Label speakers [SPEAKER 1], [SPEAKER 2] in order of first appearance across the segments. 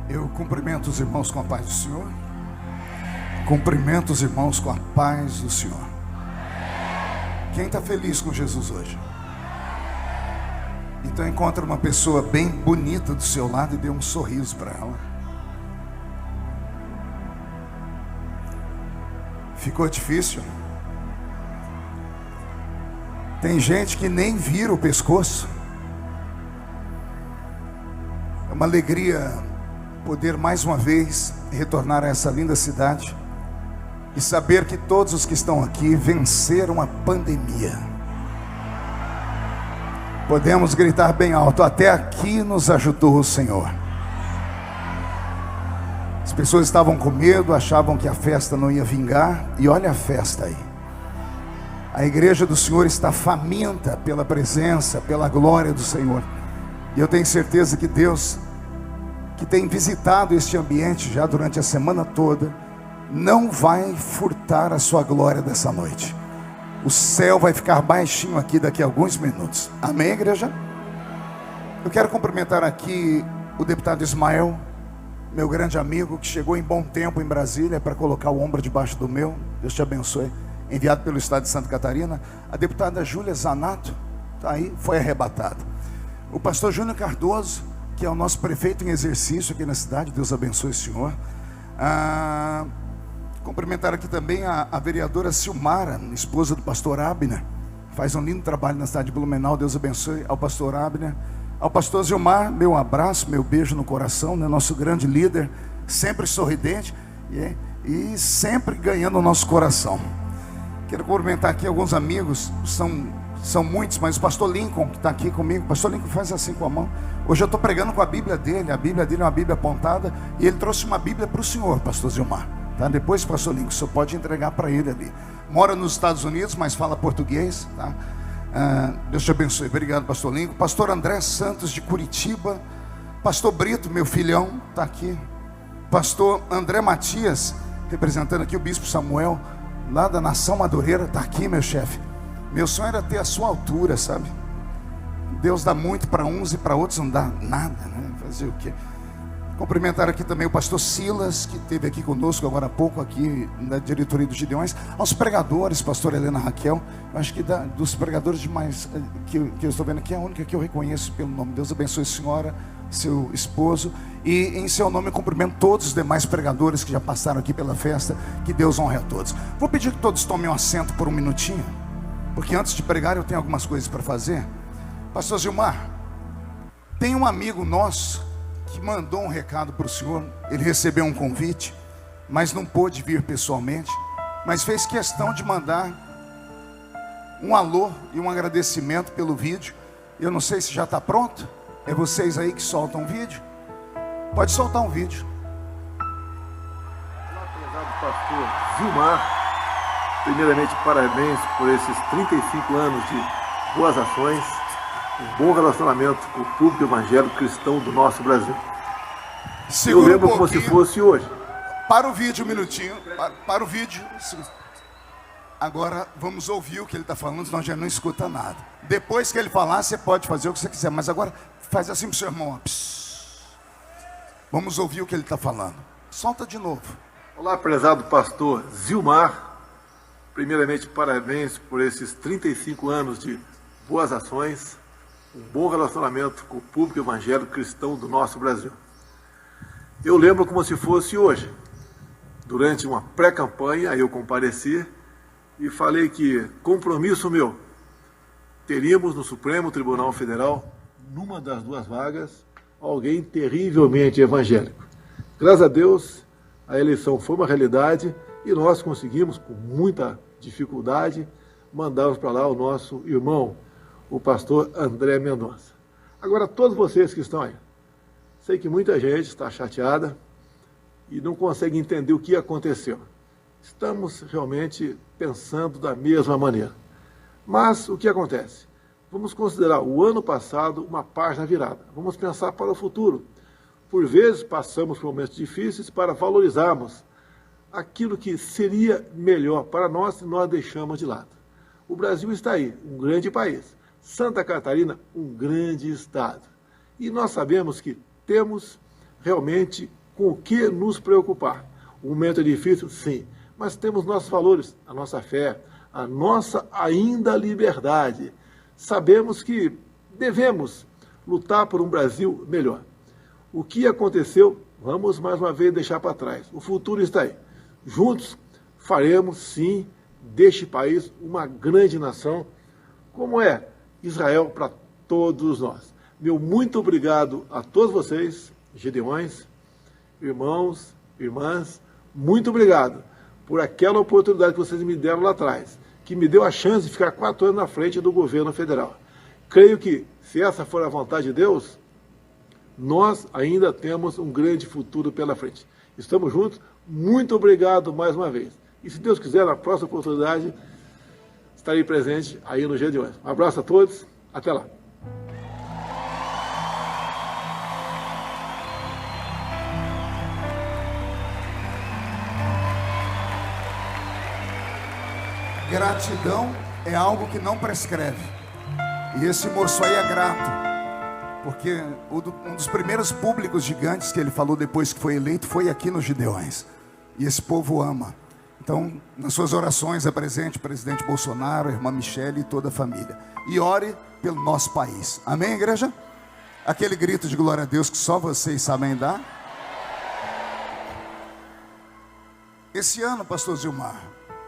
[SPEAKER 1] Eu cumprimento os irmãos com a paz do Senhor. Cumprimento os irmãos com a paz do Senhor. Quem está feliz com Jesus hoje? Então encontra uma pessoa bem bonita do seu lado e dê um sorriso para ela. Ficou difícil? Tem gente que nem vira o pescoço. É uma alegria poder mais uma vez retornar a essa linda cidade e saber que todos os que estão aqui venceram a pandemia. Podemos gritar bem alto: até aqui nos ajudou o Senhor. As pessoas estavam com medo, achavam que a festa não ia vingar, e olha a festa aí. A igreja do Senhor está faminta pela presença, pela glória do Senhor. E eu tenho certeza que Deus, que tem visitado este ambiente já durante a semana toda, não vai furtar a sua glória dessa noite. O céu vai ficar baixinho aqui daqui a alguns minutos. Amém, igreja? Eu quero cumprimentar aqui o deputado Ismael, meu grande amigo, que chegou em bom tempo em Brasília para colocar o ombro debaixo do meu. Deus te abençoe. Enviado pelo estado de Santa Catarina. A deputada Júlia Zanato está aí, foi arrebatada. O pastor Júnior Cardoso, que é o nosso prefeito em exercício aqui na cidade. Deus abençoe o senhor. Cumprimentar aqui também a vereadora Silmara, esposa do pastor Abner, faz um lindo trabalho na cidade de Blumenau. Deus abençoe ao pastor Abner. Ao pastor Zilmar, meu abraço, meu beijo no coração, né? Nosso grande líder, sempre sorridente e sempre ganhando o nosso coração. Quero cumprimentar aqui alguns amigos, são muitos, mas o pastor Lincoln, que está aqui comigo. O pastor Lincoln faz assim com a mão. Hoje eu estou pregando com a Bíblia dele é uma Bíblia apontada, e ele trouxe uma Bíblia para o senhor, pastor Zilmar. Tá? Depois, pastor Lincoln, o senhor pode entregar para ele ali. Mora nos Estados Unidos, mas fala português, tá? Deus te abençoe. Obrigado, pastor Lincoln. Pastor André Santos de Curitiba. Pastor Brito, meu filhão, está aqui. Pastor André Matias, representando aqui o bispo Samuel, lá da Nação Madureira, está aqui, meu chefe. Meu sonho era ter a sua altura, sabe? Deus dá muito para uns e para outros não dá nada, né? Fazer o quê? Cumprimentar aqui também o pastor Silas, que esteve aqui conosco agora há pouco, aqui na diretoria dos Gideões. Aos pregadores, pastor Helena Raquel. Eu acho que dos pregadores demais que eu estou vendo aqui, é a única que eu reconheço pelo nome. Deus abençoe a senhora, seu esposo. E em seu nome eu cumprimento todos os demais pregadores que já passaram aqui pela festa. Que Deus honre a todos. Vou pedir que todos tomem um assento por um minutinho, porque antes de pregar eu tenho algumas coisas para fazer. Pastor Zilmar, tem um amigo nosso que mandou um recado para o senhor. Ele recebeu um convite, mas não pôde vir pessoalmente, mas fez questão de mandar um alô e um agradecimento pelo vídeo. Eu não sei se já está pronto. É vocês aí que soltam o vídeo? Pode soltar um vídeo.
[SPEAKER 2] Olá, prezado pastor Zilmar. Primeiramente, parabéns por esses 35 anos de boas ações, um bom relacionamento com o público evangélico cristão do nosso Brasil.
[SPEAKER 1] Segura
[SPEAKER 2] eu lembro como se
[SPEAKER 1] pouquinho.
[SPEAKER 2] fosse hoje.
[SPEAKER 1] Para o vídeo um minutinho. Para o vídeo. Agora vamos ouvir o que ele está falando, senão já não escuta nada. Depois que ele falar, você pode fazer o que você quiser, mas agora faz assim para o seu irmão. Vamos ouvir o que ele está falando. Solta de novo.
[SPEAKER 2] Olá, prezado pastor Zilmar. Primeiramente, parabéns por esses 35 anos de boas ações, um bom relacionamento com o público evangélico cristão do nosso Brasil. Eu lembro como se fosse hoje. Durante uma pré-campanha, eu compareci e falei que, compromisso meu, teríamos no Supremo Tribunal Federal, numa das duas vagas, alguém terrivelmente evangélico. Graças a Deus, a eleição foi uma realidade e nós conseguimos, com muita dificuldade, mandarmos para lá o nosso irmão, o pastor André Mendonça. Agora, todos vocês que estão aí, sei que muita gente está chateada e não consegue entender o que aconteceu. Estamos realmente pensando da mesma maneira. Mas o que acontece? Vamos considerar o ano passado uma página virada. Vamos pensar para o futuro. Por vezes passamos por momentos difíceis para valorizarmos aquilo que seria melhor para nós e nós deixamos de lado. O Brasil está aí, um grande país. Santa Catarina, um grande estado. E nós sabemos que temos realmente com o que nos preocupar. O momento é difícil, sim, mas temos nossos valores, a nossa fé, a nossa ainda liberdade. Sabemos que devemos lutar por um Brasil melhor. O que aconteceu, vamos mais uma vez deixar para trás. O futuro está aí. Juntos faremos, sim, deste país uma grande nação, como é Israel para todos nós. Meu muito obrigado a todos vocês, Gedeões, irmãos, irmãs, muito obrigado por aquela oportunidade que vocês me deram lá atrás, que me deu a chance de ficar 4 anos na frente do governo federal. Creio que, se essa for a vontade de Deus, nós ainda temos um grande futuro pela frente. Estamos juntos, muito obrigado mais uma vez. E se Deus quiser, na próxima oportunidade, estarei presente aí no Gedeões. Um abraço a todos, até lá.
[SPEAKER 1] Gratidão é algo que não prescreve. E esse moço aí é grato, porque um dos primeiros públicos gigantes que ele falou depois que foi eleito foi aqui nos Gedeões. E esse povo ama. Então, nas suas orações, apresente o presidente Bolsonaro, a irmã Michele e toda a família. E ore pelo nosso país. Amém, igreja? Aquele grito de glória a Deus que só vocês sabem dar. Esse ano, pastor Zilmar,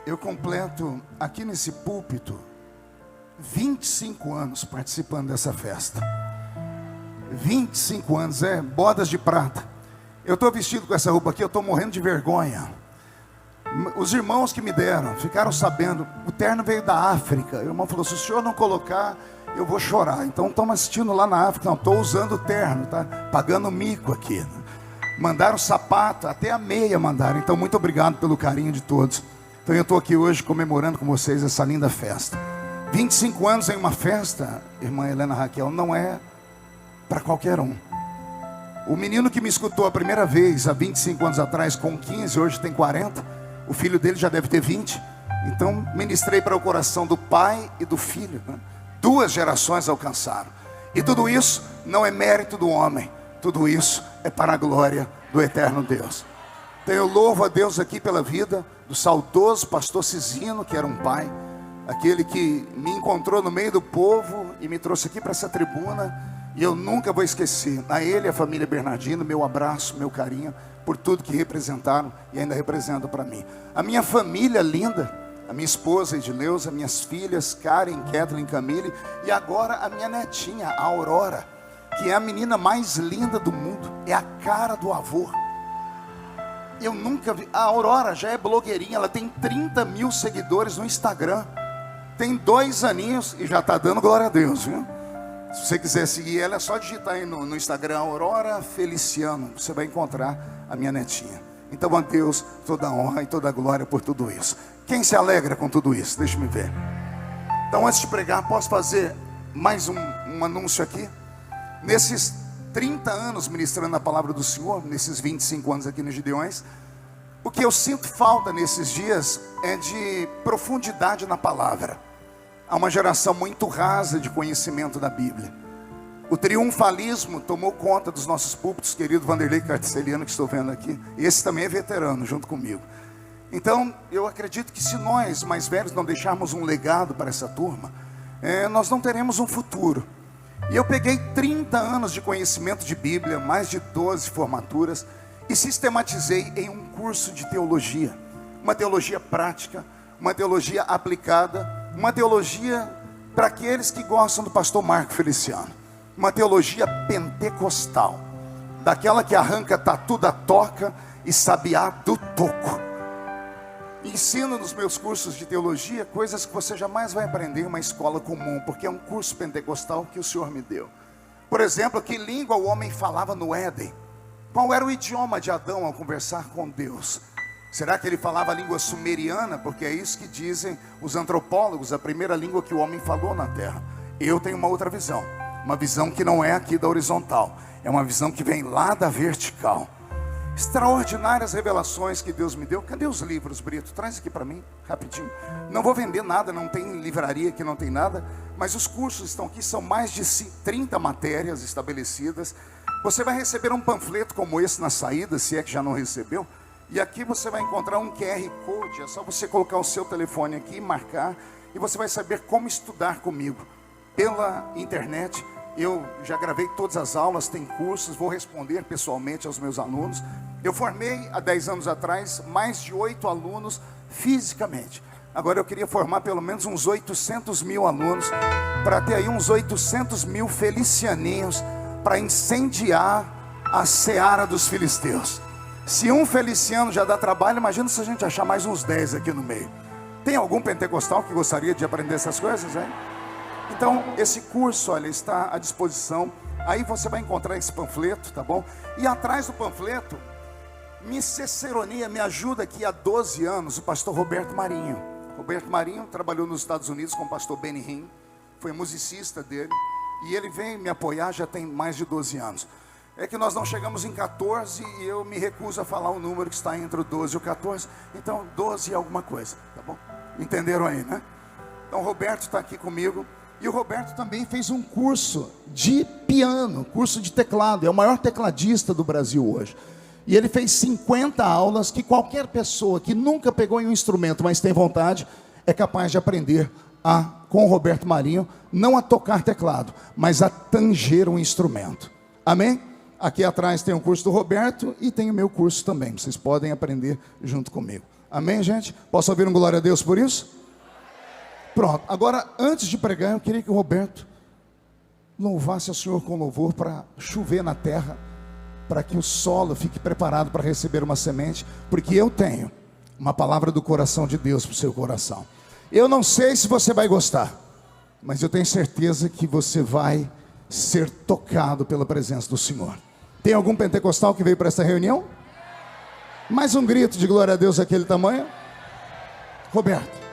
[SPEAKER 1] eu completo aqui nesse púlpito 25 anos participando dessa festa. 25 anos, bodas de prata. Eu estou vestido com essa roupa aqui, eu estou morrendo de vergonha. Os irmãos que me deram ficaram sabendo, o terno veio da África. O irmão falou, se o senhor não colocar, eu vou chorar. Então estão assistindo lá na África. Não, estou usando o terno, tá? Pagando mico aqui. Mandaram sapato, até a meia mandaram. Então muito obrigado pelo carinho de todos. Então eu estou aqui hoje comemorando com vocês essa linda festa. 25 anos em uma festa, irmã Helena Raquel, não é para qualquer um. O menino que me escutou a primeira vez há 25 anos atrás com 15, hoje tem 40. O filho dele já deve ter 20. Então ministrei para o coração do pai e do filho, né? 2 gerações alcançaram. E tudo isso não é mérito do homem. Tudo isso é para a glória do eterno Deus. Então eu louvo a Deus aqui pela vida do saudoso pastor Cisino, que era um pai, aquele que me encontrou no meio do povo e me trouxe aqui para essa tribuna, e eu nunca vou esquecer. A ele e a família Bernardino, meu abraço, meu carinho, por tudo que representaram e ainda representam para mim. A minha família linda, a minha esposa Edileuza, minhas filhas Karen, Kathleen, Camille, e agora a minha netinha, a Aurora, que é a menina mais linda do mundo, é a cara do avô. Eu nunca vi. A Aurora já é blogueirinha, ela tem 30 mil seguidores no Instagram. Tem 2 aninhos e já está dando glória a Deus, viu? Se você quiser seguir ela, é só digitar aí no Instagram, Aurora Feliciano. Você vai encontrar a minha netinha. Então a Deus toda a honra e toda a glória por tudo isso. Quem se alegra com tudo isso? Deixa eu ver. Então antes de pregar, posso fazer mais um anúncio aqui? Nesses 30 anos ministrando a palavra do Senhor, nesses 25 anos aqui nos Gedeões, o que eu sinto falta nesses dias é de profundidade na palavra. Há uma geração muito rasa de conhecimento da Bíblia. O triunfalismo tomou conta dos nossos púlpitos, querido Vanderlei Carticeliano, que estou vendo aqui. Esse também é veterano, junto comigo. Então, eu acredito que se nós, mais velhos, não deixarmos um legado para essa turma, nós não teremos um futuro. E eu peguei 30 anos de conhecimento de Bíblia, mais de 12 formaturas, e sistematizei em um curso de teologia. Uma teologia prática, uma teologia aplicada, uma teologia para aqueles que gostam do pastor Marco Feliciano. Uma teologia pentecostal, daquela que arranca tatu da toca e sabiá do toco. Ensino nos meus cursos de teologia coisas que você jamais vai aprender em uma escola comum, porque é um curso pentecostal que o Senhor me deu. Por exemplo, que língua o homem falava no Éden? Qual era o idioma de Adão ao conversar com Deus? Será que ele falava a língua sumeriana? Porque é isso que dizem os antropólogos, a primeira língua que o homem falou na terra. Eu tenho uma outra visão, uma visão que não é aqui da horizontal, é uma visão que vem lá da vertical. Extraordinárias revelações que Deus me deu. Cadê os livros, Brito? Traz aqui para mim, rapidinho. Não vou vender nada, não tem livraria aqui, não tem nada. Mas os cursos estão aqui, são mais de 30 matérias estabelecidas. Você vai receber um panfleto como esse na saída, se é que já não recebeu. E aqui você vai encontrar um QR Code. É só você colocar o seu telefone aqui, marcar, e você vai saber como estudar comigo pela internet. Eu já gravei todas as aulas, tem cursos, vou responder pessoalmente aos meus alunos. Eu formei há 10 anos atrás mais de 8 alunos fisicamente. Agora eu queria formar pelo menos uns 800 mil alunos, para ter aí uns 800 mil felicianinhos, para incendiar a seara dos filisteus. Se um feliciano já dá trabalho, imagina se a gente achar mais uns 10 aqui no meio. Tem algum pentecostal que gostaria de aprender essas coisas, hein? Então, esse curso, olha, está à disposição. Aí você vai encontrar esse panfleto, tá bom? E atrás do panfleto, me ciceronia, me ajuda aqui há 12 anos, o pastor Roberto Marinho. Roberto Marinho trabalhou nos Estados Unidos com o pastor Benny Hinn, foi musicista dele, e ele vem me apoiar já tem mais de 12 anos. É que nós não chegamos em 14 e eu me recuso a falar o número que está entre o 12 e o 14, então 12 é alguma coisa, tá bom? Entenderam aí, né? Então o Roberto está aqui comigo. E o Roberto também fez um curso de piano, curso de teclado. É o maior tecladista do Brasil hoje. E ele fez 50 aulas que qualquer pessoa que nunca pegou em um instrumento, mas tem vontade, é capaz de aprender com o Roberto Marinho, não a tocar teclado, mas a tanger um instrumento. Amém? Aqui atrás tem o curso do Roberto e tem o meu curso também. Vocês podem aprender junto comigo. Amém, gente? Posso ouvir um glória a Deus por isso? Pronto, agora antes de pregar, eu queria que o Roberto louvasse ao Senhor com louvor para chover na terra, para que o solo fique preparado para receber uma semente, porque eu tenho uma palavra do coração de Deus para o seu coração. Eu não sei se você vai gostar, mas eu tenho certeza que você vai ser tocado pela presença do Senhor. Tem algum pentecostal que veio para essa reunião? Mais um grito de glória a Deus daquele tamanho? Roberto.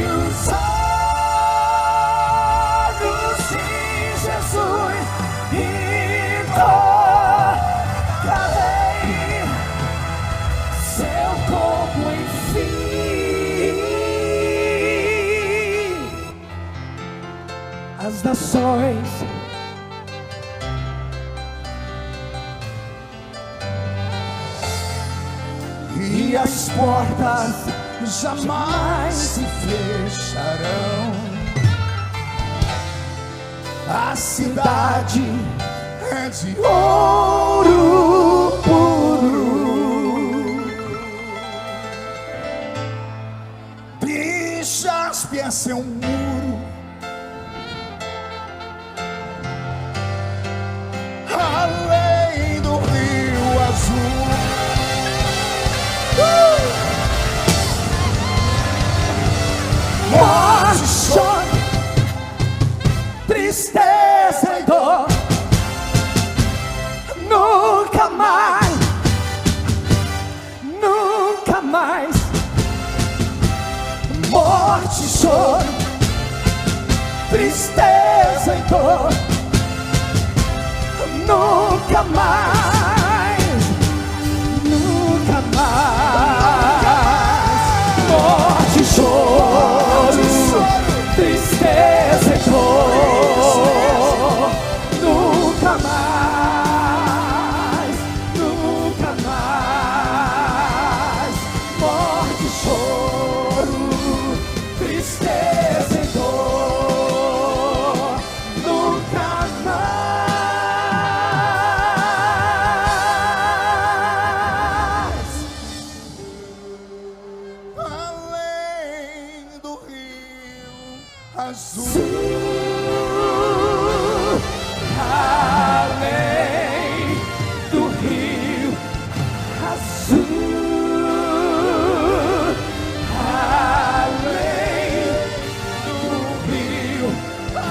[SPEAKER 1] os olhos de Jesus e tocarei seu corpo, enfim. As nações e as portas jamais se fecharão. A cidade é de ouro puro. De jaspe é seu muro, além do rio azul. Morte, choro, tristeza e dor, nunca mais, nunca mais. Morte, choro, tristeza e dor, nunca mais, nunca mais. Morte, choro, tristeza e dor, nunca mais, nunca mais. Morte, choro, tristeza e dor, nunca mais. Além do rio azul, além do rio azul, além do rio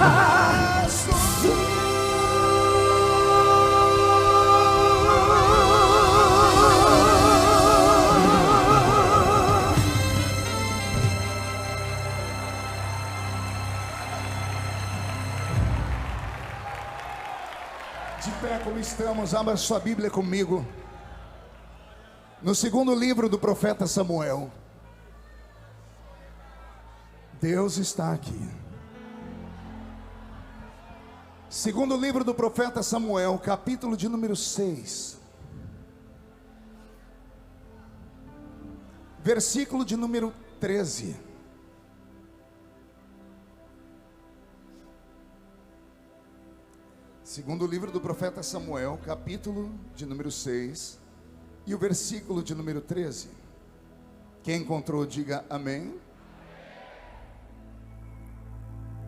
[SPEAKER 1] azul. De pé como estamos, abra sua Bíblia comigo. No segundo livro do profeta Samuel. Deus está aqui. Segundo livro do profeta Samuel, capítulo de número 6. Versículo de número 13. Segundo livro do profeta Samuel, capítulo de número 6 e o versículo de número 13. Quem encontrou, diga amém.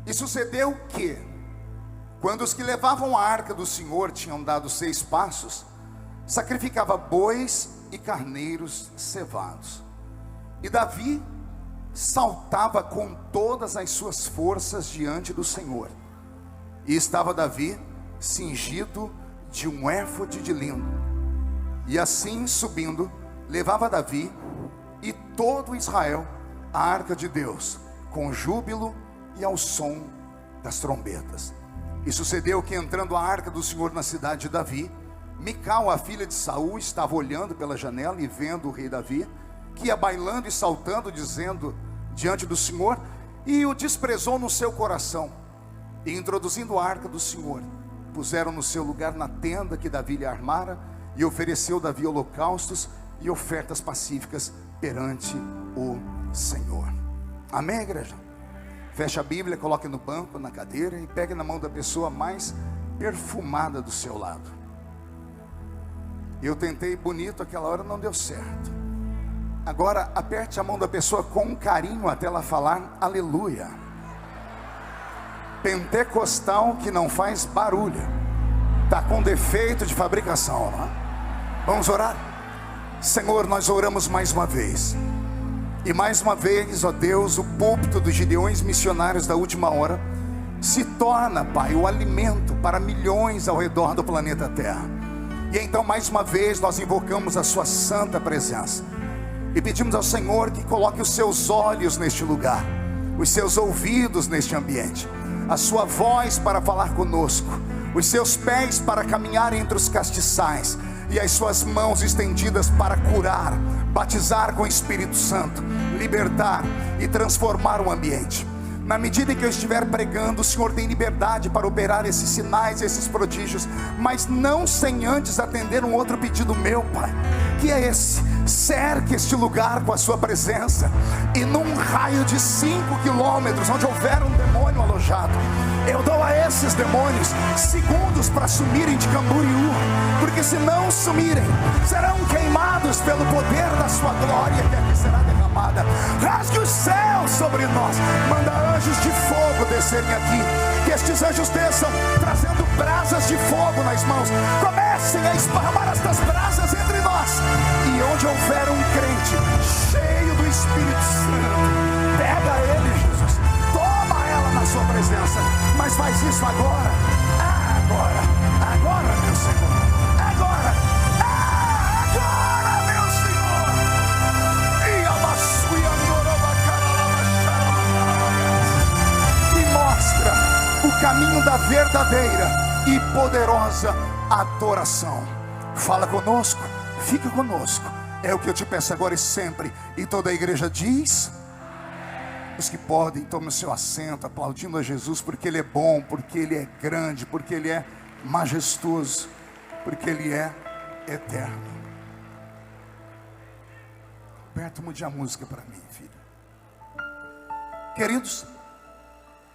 [SPEAKER 1] E sucedeu que, quando os que levavam a arca do Senhor tinham dado 6 passos, sacrificava bois e carneiros cevados. E Davi saltava com todas as suas forças diante do Senhor. E estava Davi cingido de um éfode de linho. E assim subindo, levava Davi e todo Israel a arca de Deus, com júbilo e ao som das trombetas. E sucedeu que, entrando a arca do Senhor na cidade de Davi, Mical, a filha de Saul, estava olhando pela janela e vendo o rei Davi, que ia bailando e saltando, dizendo diante do Senhor, e o desprezou no seu coração. E introduzindo a arca do Senhor, puseram no seu lugar na tenda que Davi lhe armara, e ofereceu Davi holocaustos e ofertas pacíficas perante o Senhor. Amém, igreja? Feche a Bíblia, coloque no banco, na cadeira, e pegue na mão da pessoa mais perfumada do seu lado. Eu tentei bonito, aquela hora não deu certo. Agora aperte a mão da pessoa com carinho até ela falar aleluia. Pentecostal que não faz barulho, está com defeito de fabricação, não é? Vamos orar? Senhor, nós oramos mais uma vez. E mais uma vez, ó Deus, o púlpito dos Gideões missionários da última hora se torna, Pai, o alimento para milhões ao redor do planeta Terra. E então mais uma vez nós invocamos a sua santa presença e pedimos ao Senhor que coloque os seus olhos neste lugar, os seus ouvidos neste ambiente, a sua voz para falar conosco, os seus pés para caminhar entre os castiçais, e as suas mãos estendidas para curar, batizar com o Espírito Santo, libertar e transformar o ambiente. Na medida em que eu estiver pregando, o Senhor tem liberdade para operar esses sinais, esses prodígios, mas não sem antes atender um outro pedido meu, Pai, que é esse: cerque este lugar com a sua presença, e num raio de 5 quilômetros, onde houver um demônio alojado, eu dou a esses demônios segundos para sumirem de Camboriú, porque se não sumirem, serão queimados pelo poder da sua glória, que aqui será derramada. Rasgue os céus sobre nós, manda anjos de fogo descerem aqui, que estes anjos desçam trazendo brasas de fogo nas mãos, comecem a esparramar estas brasas entre nós, e onde houver um crente cheio do Espírito Santo, pega ele, Jesus, toma ela na sua presença, mas faz isso agora, agora, meu Senhor, agora, meu Senhor. E mostra o caminho da verdadeira e poderosa adoração. Fala conosco, fica conosco, é o que eu te peço agora e sempre. E toda a igreja diz: os que podem, tomem o seu assento, aplaudindo a Jesus, porque Ele é bom, porque Ele é grande, porque Ele é majestoso, porque Ele é eterno. Roberto, mude a música para mim, filho. Queridos,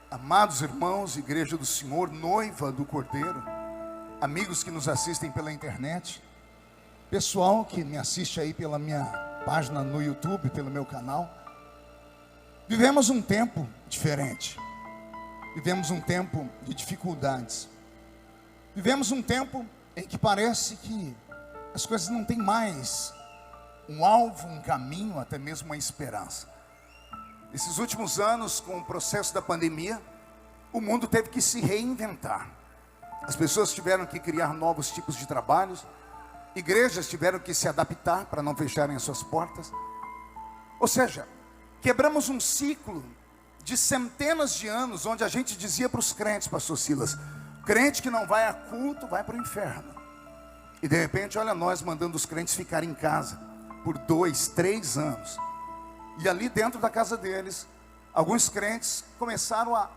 [SPEAKER 1] amados irmãos, igreja do Senhor, noiva do Cordeiro, amigos que nos assistem pela internet, pessoal que me assiste aí pela minha página no YouTube, pelo meu canal, vivemos um tempo diferente, vivemos um tempo de dificuldades, vivemos um tempo em que parece que as coisas não têm mais um alvo, um caminho, até mesmo uma esperança. Esses últimos anos, com o processo da pandemia, o mundo teve que se reinventar. As pessoas tiveram que criar novos tipos de trabalhos, igrejas tiveram que se adaptar para não fecharem as suas portas. Ou seja, quebramos um ciclo de centenas de anos, onde a gente dizia para os crentes, pastor Silas, crente que não vai a culto vai para o inferno. E de repente, olha nós mandando os crentes ficarem em casa por 2, 3 anos. E ali dentro da casa deles, alguns crentes começaram a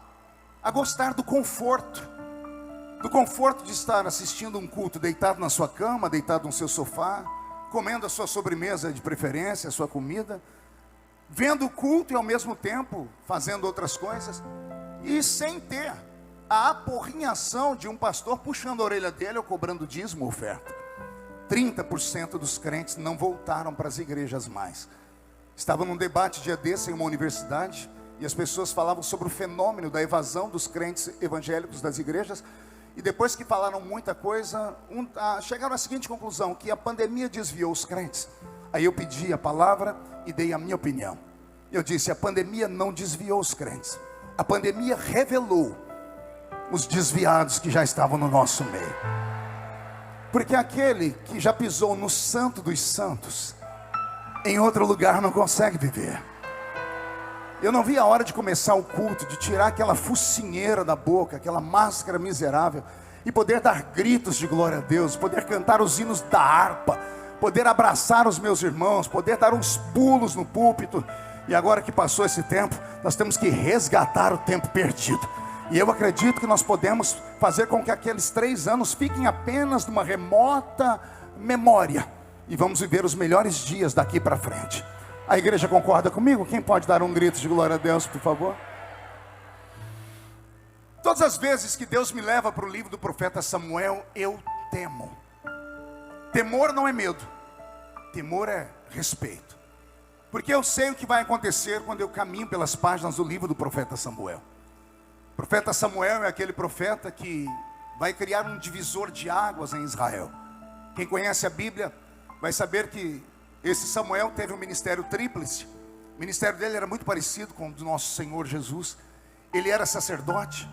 [SPEAKER 1] gostar do conforto de estar assistindo um culto deitado na sua cama, deitado no seu sofá, comendo a sua sobremesa de preferência, a sua comida, vendo o culto e ao mesmo tempo fazendo outras coisas, e sem ter a aporrinhação de um pastor puxando a orelha dele ou cobrando dízimo ou oferta. 30% dos crentes não voltaram para as igrejas mais. Estava num debate dia desse em uma universidade, e as pessoas falavam sobre o fenômeno da evasão dos crentes evangélicos das igrejas, e depois que falaram muita coisa, chegaram à seguinte conclusão, que a pandemia desviou os crentes. Aí eu pedi a palavra e dei a minha opinião. Eu disse: a pandemia não desviou os crentes, a pandemia revelou os desviados que já estavam no nosso meio. Porque aquele que já pisou no santo dos santos, em outro lugar não consegue viver. Eu não vi a hora de começar o culto, de tirar aquela focinheira da boca, aquela máscara miserável, e poder dar gritos de glória a Deus, poder cantar os hinos da harpa, poder abraçar os meus irmãos, poder dar uns pulos no púlpito. E agora que passou esse tempo, nós temos que resgatar o tempo perdido. E eu acredito que nós podemos fazer com que aqueles 3 anos fiquem apenas numa remota memória, e vamos viver os melhores dias daqui para frente. A igreja concorda comigo? Quem pode dar um grito de glória a Deus, por favor? Todas as vezes que Deus me leva para o livro do profeta Samuel, eu temo. Temor não é medo, temor é respeito, porque eu sei o que vai acontecer quando eu caminho pelas páginas do livro do profeta Samuel. O profeta Samuel é aquele profeta que vai criar um divisor de águas em Israel. Quem conhece a Bíblia vai saber que esse Samuel teve um ministério tríplice. O ministério dele era muito parecido com o do nosso Senhor Jesus. Ele era sacerdote,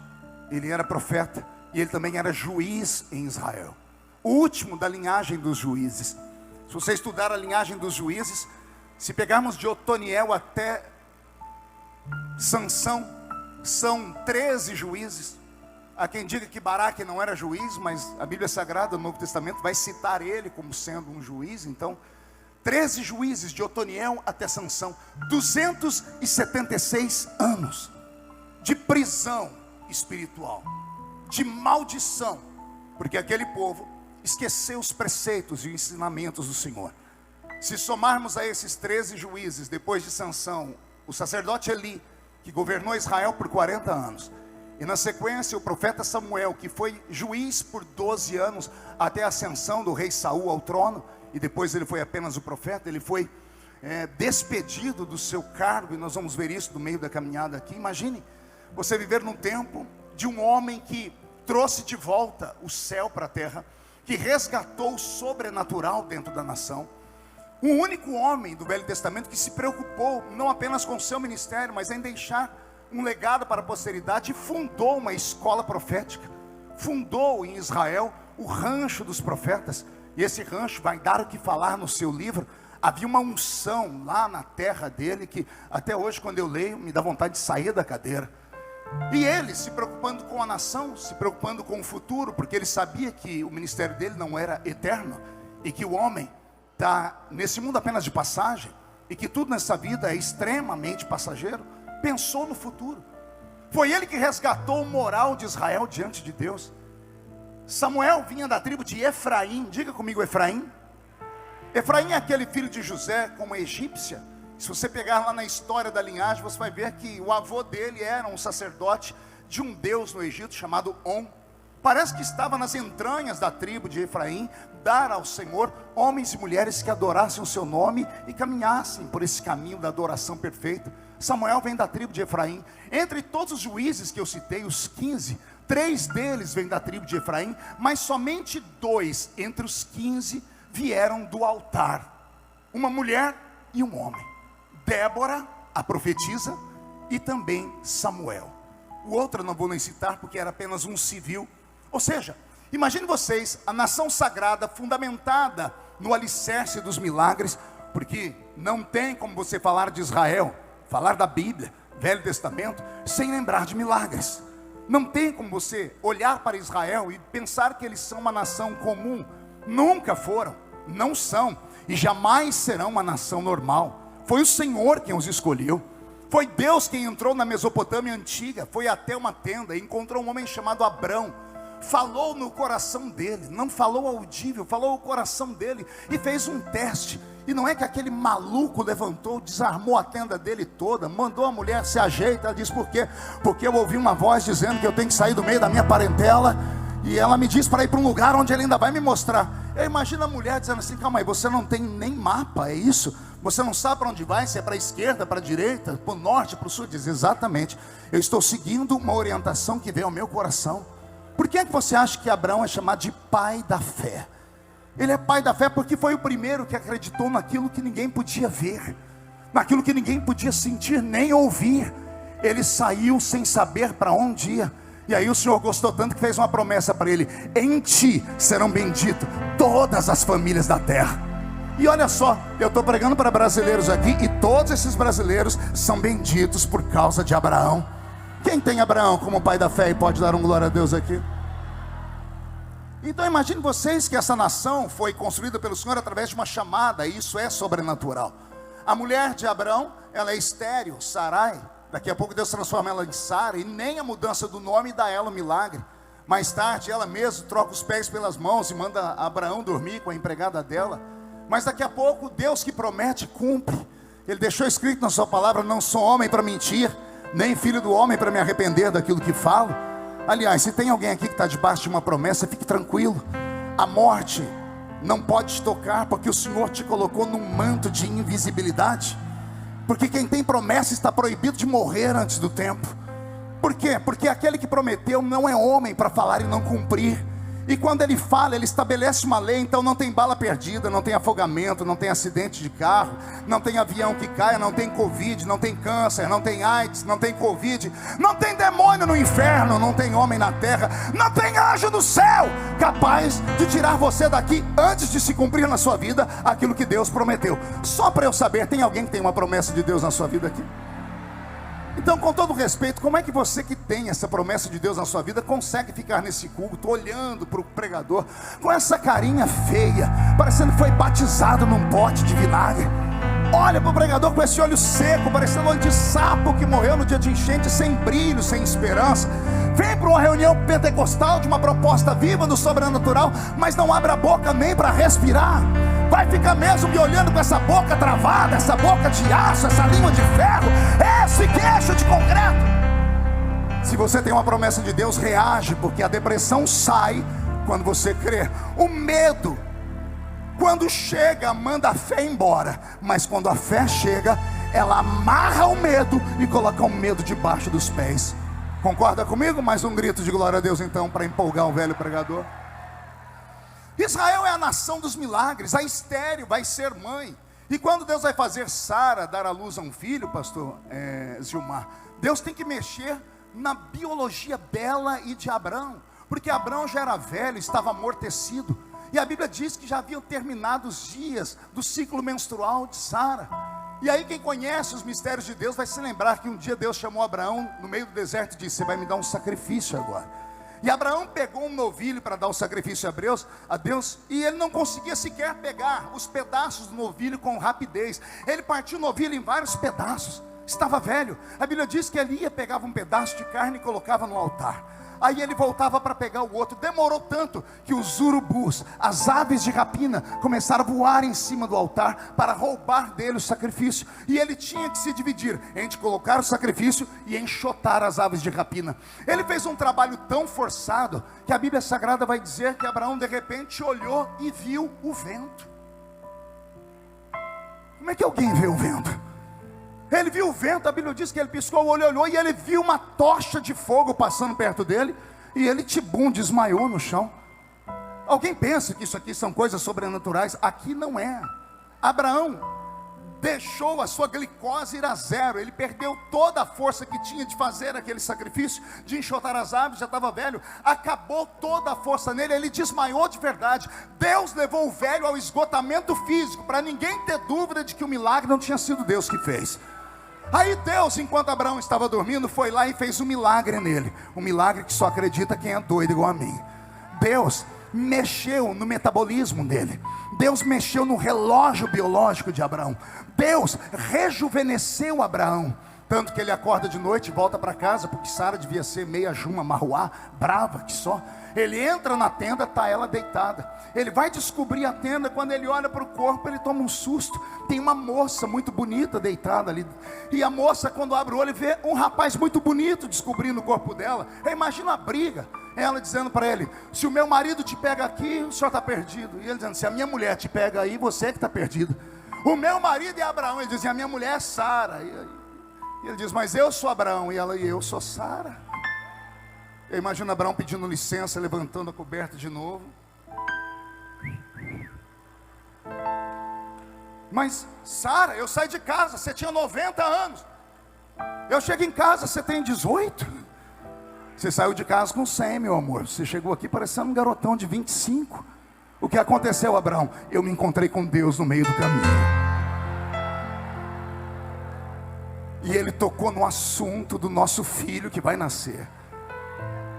[SPEAKER 1] ele era profeta, e ele também era juiz em Israel, o último da linhagem dos juízes. Se você estudar a linhagem dos juízes, se pegarmos de Otoniel até Sansão, são 13 juízes. Há quem diga que Baraque não era juiz, mas a Bíblia Sagrada, no Novo Testamento, vai citar ele como sendo um juiz. Então, 13 juízes, de Otoniel até Sansão, 276 anos de prisão espiritual, de maldição, porque aquele povo esqueceu os preceitos e ensinamentos do Senhor. Se somarmos a esses 13 juízes, depois de Sansão, o sacerdote Eli, que governou Israel por 40 anos, e na sequência o profeta Samuel, que foi juiz por 12 anos, até a ascensão do rei Saul ao trono, e depois ele foi apenas o profeta, ele foi despedido do seu cargo, e nós vamos ver isso no meio da caminhada aqui. Imagine você viver num tempo de um homem que trouxe de volta o céu para a terra, que resgatou o sobrenatural dentro da nação. Um único homem do Velho Testamento que se preocupou não apenas com o seu ministério, mas em deixar um legado para a posteridade, e fundou uma escola profética, fundou em Israel o rancho dos profetas, e esse rancho vai dar o que falar no seu livro. Havia uma unção lá na terra dele, que até hoje quando eu leio, me dá vontade de sair da cadeira. E ele se preocupando com a nação, se preocupando com o futuro, porque ele sabia que o ministério dele não era eterno, e que o homem está nesse mundo apenas de passagem, e que tudo nessa vida é extremamente passageiro. Pensou no futuro. Foi ele que resgatou o moral de Israel diante de Deus. Samuel vinha da tribo de Efraim. Diga comigo, Efraim. Efraim é aquele filho de José com uma egípcia. Se você pegar lá na história da linhagem, você vai ver que o avô dele era um sacerdote de um deus no Egito chamado On. Parece que estava nas entranhas da tribo de Efraim dar ao Senhor homens e mulheres que adorassem o seu nome e caminhassem por esse caminho da adoração perfeita. Samuel vem da tribo de Efraim. Entre todos os juízes que eu citei, os 15, 3 deles vêm da tribo de Efraim, mas somente 2 entre os 15 vieram do altar. Uma mulher e um homem. Débora, a profetisa, e também Samuel. O outro eu não vou nem citar porque era apenas um civil. Ou seja, imagine vocês, a nação sagrada fundamentada no alicerce dos milagres, porque não tem como você falar de Israel, falar da Bíblia, Velho Testamento, sem lembrar de milagres. Não tem como você olhar para Israel e pensar que eles são uma nação comum. Nunca foram, não são, e jamais serão uma nação normal. Foi o Senhor quem os escolheu. Foi Deus quem entrou na Mesopotâmia antiga, foi até uma tenda e encontrou um homem chamado Abrão. Falou no coração dele, não falou audível, falou o coração dele e fez um teste. E não é que aquele maluco levantou, desarmou a tenda dele toda, mandou a mulher se ajeitar. Ela disse: por quê? Porque eu ouvi uma voz dizendo que eu tenho que sair do meio da minha parentela, e ela me diz para ir para um lugar onde ele ainda vai me mostrar. Eu imagino a mulher dizendo assim: calma aí, você não tem nem mapa, é isso? Você não sabe para onde vai, se é para a esquerda, para a direita, para o norte, para o sul? Diz: exatamente, eu estou seguindo uma orientação que veio ao meu coração. Por que é que você acha que Abraão é chamado de pai da fé? Ele é pai da fé porque foi o primeiro que acreditou naquilo que ninguém podia ver, naquilo que ninguém podia sentir nem ouvir. Ele saiu sem saber para onde ia. E aí o Senhor gostou tanto que fez uma promessa para ele: em ti serão benditas todas as famílias da terra. E olha só, eu estou pregando para brasileiros aqui, e todos esses brasileiros são benditos por causa de Abraão. Quem tem Abraão como pai da fé e pode dar um glória a Deus aqui? Então imagine vocês que essa nação foi construída pelo Senhor através de uma chamada, e isso é sobrenatural. A mulher de Abraão, ela é estéril, Sarai. Daqui a pouco Deus transforma ela em Sara, e nem a mudança do nome dá a ela um milagre. Mais tarde ela mesma troca os pés pelas mãos e manda Abraão dormir com a empregada dela. Mas daqui a pouco Deus que promete cumpre. Ele deixou escrito na sua palavra: não sou homem para mentir, nem filho do homem para me arrepender daquilo que falo. Aliás, se tem alguém aqui que está debaixo de uma promessa, fique tranquilo. A morte não pode te tocar, porque o Senhor te colocou num manto de invisibilidade. Porque quem tem promessa está proibido de morrer antes do tempo. Por quê? Porque aquele que prometeu não é homem para falar e não cumprir. E quando ele fala, ele estabelece uma lei. Então não tem bala perdida, não tem afogamento, não tem acidente de carro, não tem avião que caia, não tem Covid, não tem câncer, não tem AIDS, não tem Covid, não tem demônio no inferno, não tem homem na terra, não tem anjo no céu capaz de tirar você daqui antes de se cumprir na sua vida aquilo que Deus prometeu. Só para eu saber, tem alguém que tem uma promessa de Deus na sua vida aqui? Então, com todo respeito, como é que você que tem essa promessa de Deus na sua vida consegue ficar nesse culto, olhando para o pregador, com essa carinha feia, parecendo que foi batizado num pote de vinagre? Olha para o pregador com esse olho seco, parecendo olho de sapo que morreu no dia de enchente, sem brilho, sem esperança. Vem para uma reunião pentecostal de uma proposta viva do sobrenatural, mas não abre a boca nem para respirar. Vai ficar mesmo me olhando com essa boca travada, essa boca de aço, essa língua de ferro, esse queixo de concreto. Se você tem uma promessa de Deus, reage, porque a depressão sai quando você crê. O medo, quando chega, manda a fé embora, mas quando a fé chega, ela amarra o medo e coloca o medo debaixo dos pés. Concorda comigo? Mais um grito de glória a Deus então, para empolgar o velho pregador. Israel é a nação dos milagres. A estéril vai ser mãe. E quando Deus vai fazer Sara dar à luz a um filho, pastor Zilmar, Deus tem que mexer na biologia dela e de Abrão, porque Abrão já era velho, estava amortecido. E a Bíblia diz que já haviam terminado os dias do ciclo menstrual de Sara. E aí quem conhece os mistérios de Deus vai se lembrar que um dia Deus chamou Abraão no meio do deserto e disse: você vai me dar um sacrifício agora. E Abraão pegou um novilho para dar o sacrifício a Deus, e ele não conseguia sequer pegar os pedaços do novilho com rapidez. Ele partiu o novilho em vários pedaços, estava velho. A Bíblia diz que ele ia, pegava um pedaço de carne e colocava no altar. Aí ele voltava para pegar o outro. Demorou tanto que os urubus, as aves de rapina, começaram a voar em cima do altar para roubar dele o sacrifício. E ele tinha que se dividir entre colocar o sacrifício e enxotar as aves de rapina. Ele fez um trabalho tão forçado que a Bíblia Sagrada vai dizer que Abraão de repente olhou e viu o vento. Como é que alguém vê o vento? Ele viu o vento, a Bíblia diz que ele piscou o olho, olhou e ele viu uma tocha de fogo passando perto dele. E ele desmaiou no chão. Alguém pensa que isso aqui são coisas sobrenaturais? Aqui não é. Abraão deixou a sua glicose ir a zero. Ele perdeu toda a força que tinha de fazer aquele sacrifício, de enxotar as aves, já estava velho. Acabou toda a força nele, ele desmaiou de verdade. Deus levou o velho ao esgotamento físico, para ninguém ter dúvida de que o milagre não tinha sido Deus que fez. Aí Deus, enquanto Abraão estava dormindo, foi lá e fez um milagre nele. Um milagre que só acredita quem é doido igual a mim. Deus mexeu no metabolismo dele. Deus mexeu no relógio biológico de Abraão. Deus rejuvenesceu Abraão. Tanto que ele acorda de noite e volta para casa, porque Sara devia ser meia juma, marruá, brava que só. Ele entra na tenda, está ela deitada. Ele vai descobrir a tenda, quando ele olha para o corpo, ele toma um susto. Tem uma moça muito bonita deitada ali. E a moça, quando abre o olho, vê um rapaz muito bonito descobrindo o corpo dela. Imagina a briga. Ela dizendo para ele: se o meu marido te pega aqui, o senhor está perdido. E ele dizendo: se a minha mulher te pega aí, você é que está perdido. O meu marido é Abraão. Ele diz: a minha mulher é Sara. E ele diz: mas eu sou Abraão. E ela: e eu sou Sara. Eu imagino Abraão pedindo licença, levantando a coberta de novo. Mas Sara, eu saí de casa, você tinha 90 anos. Eu chego em casa, você tem 18. Você saiu de casa com 100, meu amor. Você chegou aqui parecendo um garotão de 25. O que aconteceu, Abraão? Eu me encontrei com Deus no meio do caminho. E ele tocou no assunto do nosso filho que vai nascer.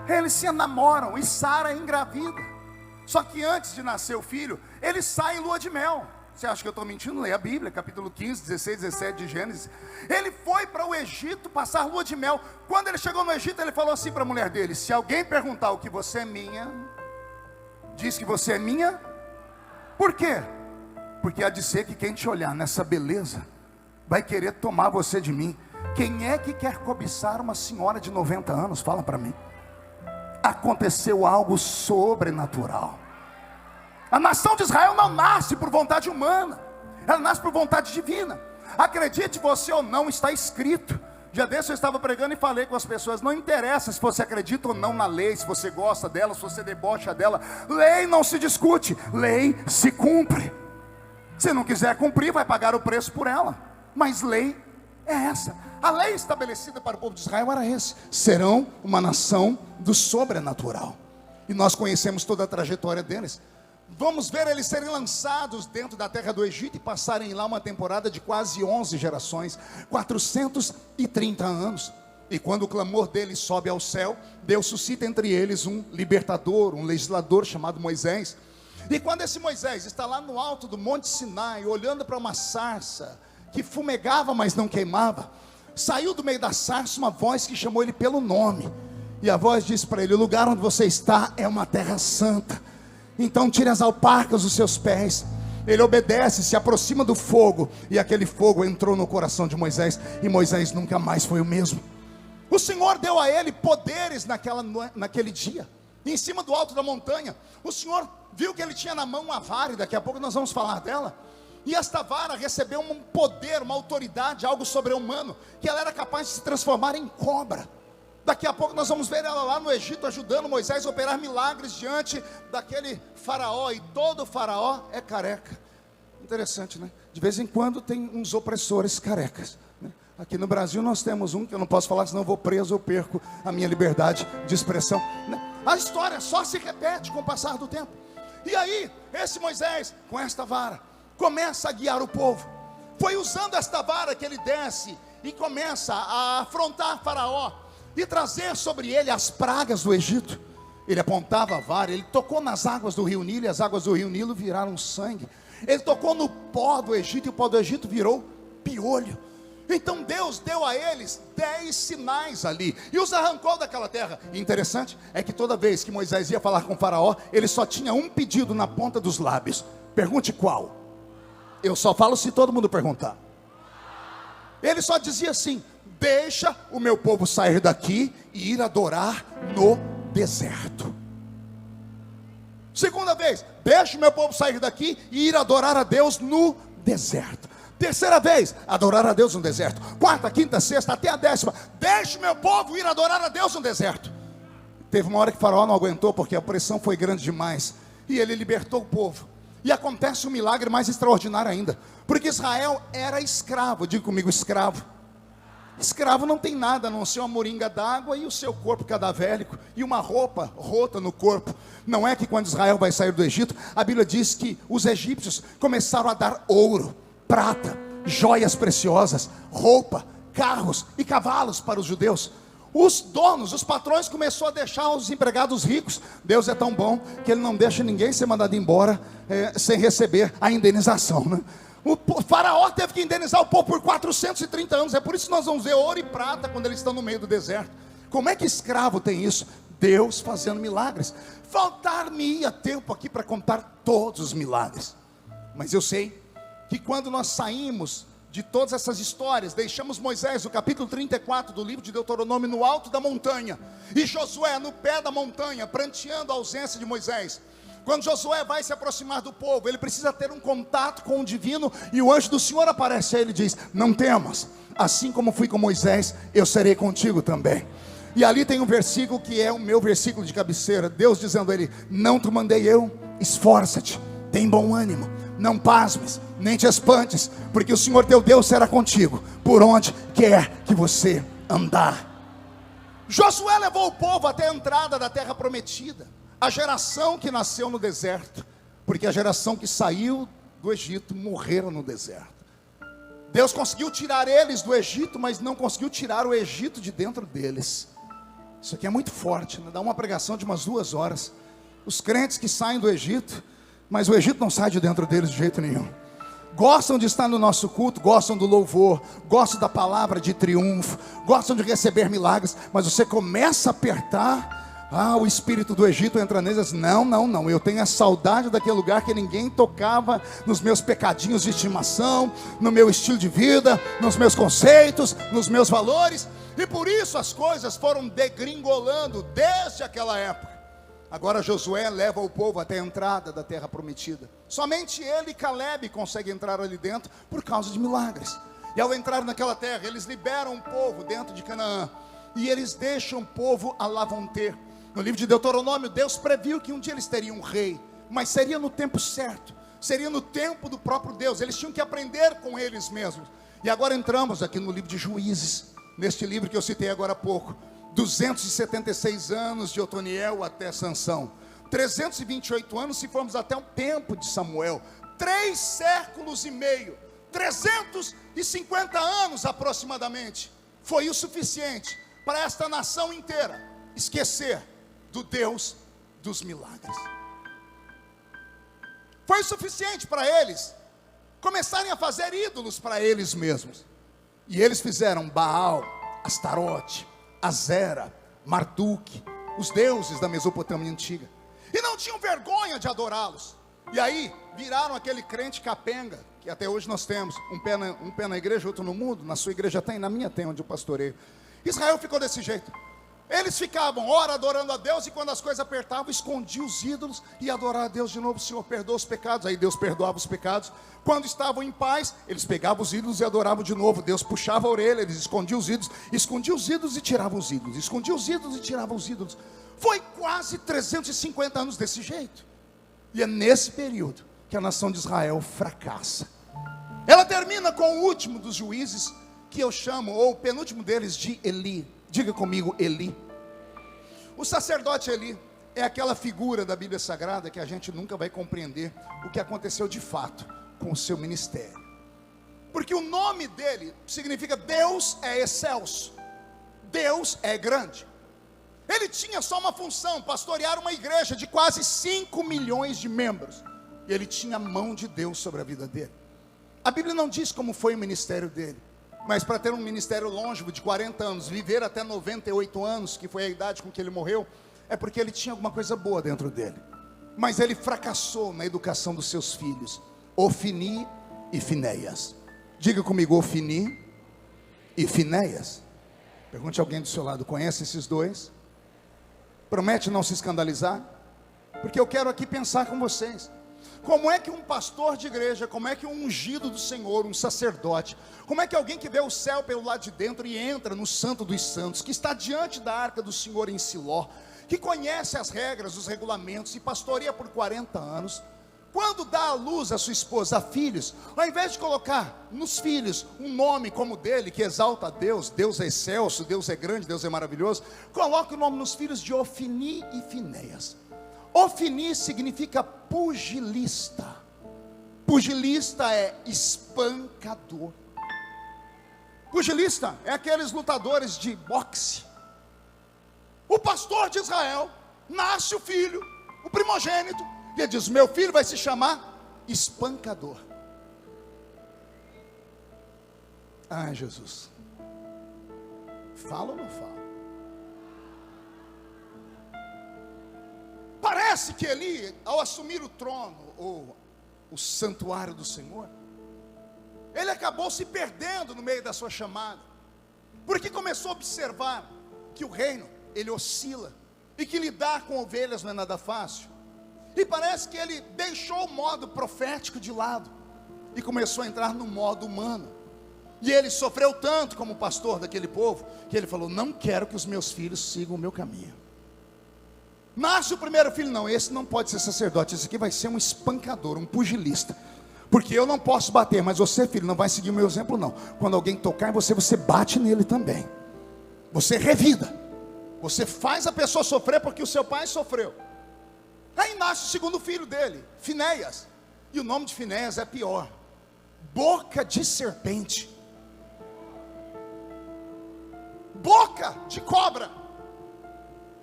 [SPEAKER 1] Eles se namoram e Sara engravida. Só que antes de nascer o filho, eles saem em lua de mel. Você acha que eu estou mentindo? Leia a Bíblia, capítulo 15, 16, 17 de Gênesis. Ele foi para o Egito passar lua de mel. Quando ele chegou no Egito, ele falou assim para a mulher dele: se alguém perguntar o que você é minha, diz que você é minha. Por quê? Porque há de ser que quem te olhar nessa beleza vai querer tomar você de mim. Quem é que quer cobiçar uma senhora de 90 anos? Fala para mim. Aconteceu algo sobrenatural. A nação de Israel não nasce por vontade humana, ela nasce por vontade divina. Acredite você ou não, está escrito. Já desse eu estava pregando e falei com as pessoas: não interessa se você acredita ou não na lei, se você gosta dela, se você debocha dela. Lei não se discute, lei se cumpre. Se não quiser cumprir, vai pagar o preço por ela. Mas lei é essa. A lei estabelecida para o povo de Israel era esse: serão uma nação do sobrenatural. E nós conhecemos toda a trajetória deles. vamos ver eles serem lançados dentro da terra do Egito e passarem lá uma temporada de quase 11 gerações, 430 anos. E quando o clamor deles sobe ao céu, Deus suscita entre eles um libertador, um legislador chamado Moisés. E quando esse Moisés está lá no alto do Monte Sinai, olhando para uma sarça que fumegava, mas não queimava, saiu do meio da sarça uma voz que chamou ele pelo nome. E a voz disse para ele: o lugar onde você está é uma terra santa, então tire as alparcas dos seus pés. Ele obedece, se aproxima do fogo, e aquele fogo entrou no coração de Moisés, e Moisés nunca mais foi o mesmo. O Senhor deu a ele poderes naquele dia, em cima do alto da montanha. O Senhor viu que ele tinha na mão uma vara, e daqui a pouco nós vamos falar dela. E esta vara recebeu um poder, uma autoridade, algo sobre-humano, que ela era capaz de se transformar em cobra. Daqui a pouco nós vamos ver ela lá no Egito, ajudando Moisés a operar milagres diante daquele faraó. E todo faraó é careca. Interessante, né? De vez em quando tem uns opressores carecas, né? Aqui no Brasil nós temos um que eu não posso falar, senão eu vou preso, eu perco a minha liberdade de expressão, né? A história só se repete com o passar do tempo. E aí, esse Moisés, com esta vara, começa a guiar o povo. Foi usando esta vara que ele desce e começa a afrontar Faraó e trazer sobre ele as pragas do Egito. Ele apontava a vara, ele tocou nas águas do rio Nilo, e as águas do rio Nilo viraram sangue. Ele tocou no pó do Egito, e o pó do Egito virou piolho. Então Deus deu a eles 10 sinais ali, e os arrancou daquela terra. E interessante é que toda vez que Moisés ia falar com Faraó, ele só tinha um pedido na ponta dos lábios. Pergunte qual? Eu só falo se todo mundo perguntar. Ele só dizia assim: deixa o meu povo sair daqui e ir adorar no deserto. Segunda vez: deixa o meu povo sair daqui e ir adorar a Deus no deserto. Terceira vez: adorar a Deus no deserto. Quarta, quinta, sexta, até a 10ª: deixa o meu povo ir adorar a Deus no deserto. Teve uma hora que Faraó não aguentou, porque a pressão foi grande demais, e ele libertou o povo. E acontece um milagre mais extraordinário ainda, porque Israel era escravo. Diga comigo: escravo. Escravo não tem nada a não ser uma moringa d'água e o seu corpo cadavélico e uma roupa rota no corpo. Não é que quando Israel vai sair do Egito, a Bíblia diz que os egípcios começaram a dar ouro, prata, joias preciosas, roupa, carros e cavalos para os judeus. Os donos, os patrões começaram a deixar os empregados ricos. Deus é tão bom que Ele não deixa ninguém ser mandado embora sem receber a indenização, né? O faraó teve que indenizar o povo por 430 anos. É por isso que nós vamos ver ouro e prata quando eles estão no meio do deserto. Como é que escravo tem isso? Deus fazendo milagres. Faltar-me-ia tempo aqui para contar todos os milagres, mas eu sei que quando nós saímos de todas essas histórias, deixamos Moisés, no capítulo 34 do livro de Deuteronômio, no alto da montanha, e Josué no pé da montanha, pranteando a ausência de Moisés. Quando Josué vai se aproximar do povo, ele precisa ter um contato com o divino, e o anjo do Senhor aparece a ele e diz: não temas, assim como fui com Moisés, eu serei contigo também. E ali tem um versículo que é o meu versículo de cabeceira, Deus dizendo a ele: não te mandei eu? Esforça-te, tem bom ânimo, não pasmes, nem te espantes, porque o Senhor teu Deus será contigo, por onde quer que você andar. Josué levou o povo até a entrada da terra prometida, a geração que nasceu no deserto, porque a geração que saiu do Egito morreram no deserto. Deus conseguiu tirar eles do Egito, mas não conseguiu tirar o Egito de dentro deles. Isso aqui é muito forte, né? Dá uma pregação de umas 2 horas. Os crentes que saem do Egito, mas o Egito não sai de dentro deles de jeito nenhum. Gostam de estar no nosso culto, gostam do louvor, gostam da palavra de triunfo, gostam de receber milagres, mas você começa a apertar, o espírito do Egito entra neles e diz: não, eu tenho a saudade daquele lugar que ninguém tocava nos meus pecadinhos de estimação, no meu estilo de vida, nos meus conceitos, nos meus valores. E por isso as coisas foram degringolando desde aquela época. Agora Josué leva o povo até a entrada da terra prometida. Somente ele e Caleb conseguem entrar ali dentro por causa de milagres. E ao entrar naquela terra, eles liberam o povo dentro de Canaã, e eles deixam o povo a Lavonter. No livro de Deuteronômio, Deus previu que um dia eles teriam um rei, mas seria no tempo certo, seria no tempo do próprio Deus. Eles tinham que aprender com eles mesmos. E agora entramos aqui no livro de Juízes, neste livro que eu citei agora há pouco. 276 anos de Otoniel até Sansão, 328 anos, se formos até o tempo de Samuel, 3 séculos e meio, 350 anos aproximadamente, foi o suficiente para esta nação inteira esquecer do Deus dos milagres. Foi o suficiente para eles começarem a fazer ídolos para eles mesmos. E eles fizeram Baal, Astarote, Azera, Marduk, os deuses da Mesopotâmia antiga, e não tinham vergonha de adorá-los. E aí viraram aquele crente capenga que até hoje nós temos, um pé na igreja, outro no mundo. Na sua igreja tem, na minha tem, onde eu pastoreio. Israel ficou desse jeito. Eles ficavam ora adorando a Deus, e quando as coisas apertavam, escondiam os ídolos e adorar a Deus de novo. Senhor, perdoa os pecados. Aí Deus perdoava os pecados. Quando estavam em paz, eles pegavam os ídolos e adoravam de novo. Deus puxava a orelha, eles escondiam os ídolos e tiravam os ídolos, escondiam os ídolos e tiravam os ídolos. Foi quase 350 anos desse jeito. E é nesse período que a nação de Israel fracassa. Ela termina com o último dos juízes, que eu chamo, ou o penúltimo deles, de Eli. Diga comigo, Eli. O sacerdote Eli é aquela figura da Bíblia Sagrada que a gente nunca vai compreender o que aconteceu de fato com o seu ministério. Porque o nome dele significa Deus é excelso, Deus é grande. Ele tinha só uma função: pastorear uma igreja de quase 5 milhões de membros. E ele tinha a mão de Deus sobre a vida dele. A Bíblia não diz como foi o ministério dele, mas para ter um ministério longevo de 40 anos, viver até 98 anos, que foi a idade com que ele morreu, é porque ele tinha alguma coisa boa dentro dele. Mas ele fracassou na educação dos seus filhos, Ofni e Finéias. Diga comigo, Ofni e Finéias. Pergunte a alguém do seu lado, conhece esses dois? Promete não se escandalizar? Porque eu quero aqui pensar com vocês. Como é que um pastor de igreja, como é que um ungido do Senhor, um sacerdote, como é que alguém que vê o céu pelo lado de dentro e entra no Santo dos Santos, que está diante da arca do Senhor em Siló, que conhece as regras, os regulamentos e pastoreia por 40 anos, quando dá à luz a sua esposa, a filhos, ao invés de colocar nos filhos um nome como o dele, que exalta a Deus, Deus é excelso, Deus é grande, Deus é maravilhoso, coloca o nome nos filhos de Ofni e Finéias. Ofni significa pugilista. Pugilista é espancador. Pugilista é aqueles lutadores de boxe. O pastor de Israel, nasce o filho, o primogênito, e ele diz: meu filho vai se chamar espancador. Ai, Jesus, fala ou não fala? Parece que Eli, ao assumir o trono, ou o santuário do Senhor, ele acabou se perdendo no meio da sua chamada, porque começou a observar que o reino, ele oscila, e que lidar com ovelhas não é nada fácil. E parece que ele deixou o modo profético de lado e começou a entrar no modo humano. E ele sofreu tanto como pastor daquele povo, que ele falou: não quero que os meus filhos sigam o meu caminho. Nasce o primeiro filho: não, esse não pode ser sacerdote, esse aqui vai ser um espancador, um pugilista, porque eu não posso bater, mas você, filho, não vai seguir o meu exemplo não. Quando alguém tocar em você, você bate nele também. Você revida, você faz a pessoa sofrer porque o seu pai sofreu. Aí nasce o segundo filho dele, Finéias. E o nome de Finéias é pior: boca de serpente, boca de cobra.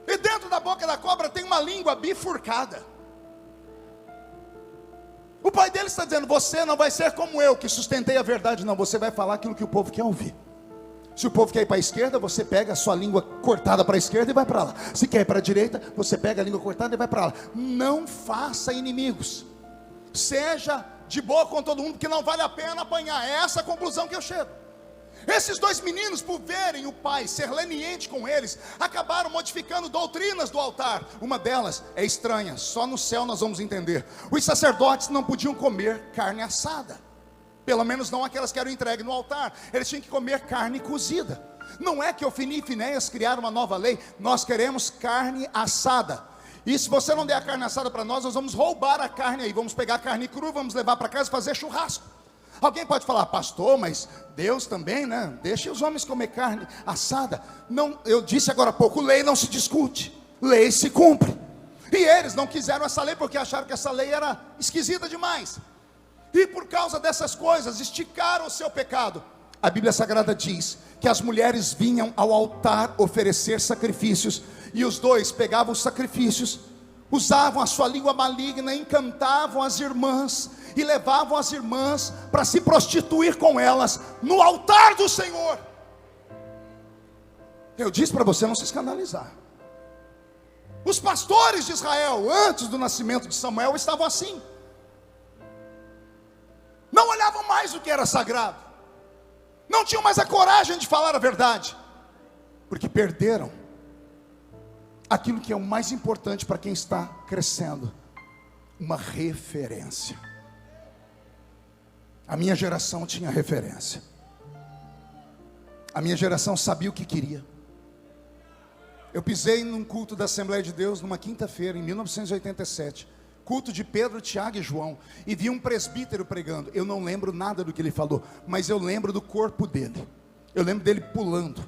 [SPEAKER 1] E dentro da boca da cobra tem uma língua bifurcada. O pai dele está dizendo: você não vai ser como eu, que sustentei a verdade. Não, você vai falar aquilo que o povo quer ouvir. Se o povo quer ir para a esquerda, você pega a sua língua cortada para a esquerda e vai para lá. Se quer ir para a direita, você pega a língua cortada e vai para lá. Não faça inimigos. Seja de boa com todo mundo, porque não vale a pena apanhar. É essa a conclusão que eu chego. Esses dois meninos, por verem o pai ser leniente com eles, acabaram modificando doutrinas do altar. Uma delas é estranha, só no céu nós vamos entender. Os sacerdotes não podiam comer carne assada, pelo menos não aquelas que eram entregues no altar. Eles tinham que comer carne cozida. Não é que Ofni e Finéias criaram uma nova lei: nós queremos carne assada, e se você não der a carne assada para nós vamos roubar a carne aí, vamos pegar a carne crua, vamos levar para casa e fazer churrasco. Alguém pode falar: pastor, mas Deus também, né? Deixa os homens comer carne assada. Não, eu disse agora há pouco, lei não se discute, lei se cumpre. E eles não quiseram essa lei porque acharam que essa lei era esquisita demais. E por causa dessas coisas, esticaram o seu pecado. A Bíblia Sagrada diz que as mulheres vinham ao altar oferecer sacrifícios, e os dois pegavam os sacrifícios, usavam a sua língua maligna, encantavam as irmãs, e levavam as irmãs para se prostituir com elas, no altar do Senhor. Eu disse para você não se escandalizar. Os pastores de Israel, antes do nascimento de Samuel, estavam assim. Não olhavam mais o que era sagrado. Não tinham mais a coragem de falar a verdade. Porque perderam aquilo que é o mais importante para quem está crescendo: uma referência. A minha geração tinha referência. A minha geração sabia o que queria. Eu pisei num culto da Assembleia de Deus numa quinta-feira, em 1987. Culto de Pedro, Tiago e João. E vi um presbítero pregando. Eu não lembro nada do que ele falou, mas eu lembro do corpo dele. Eu lembro dele pulando,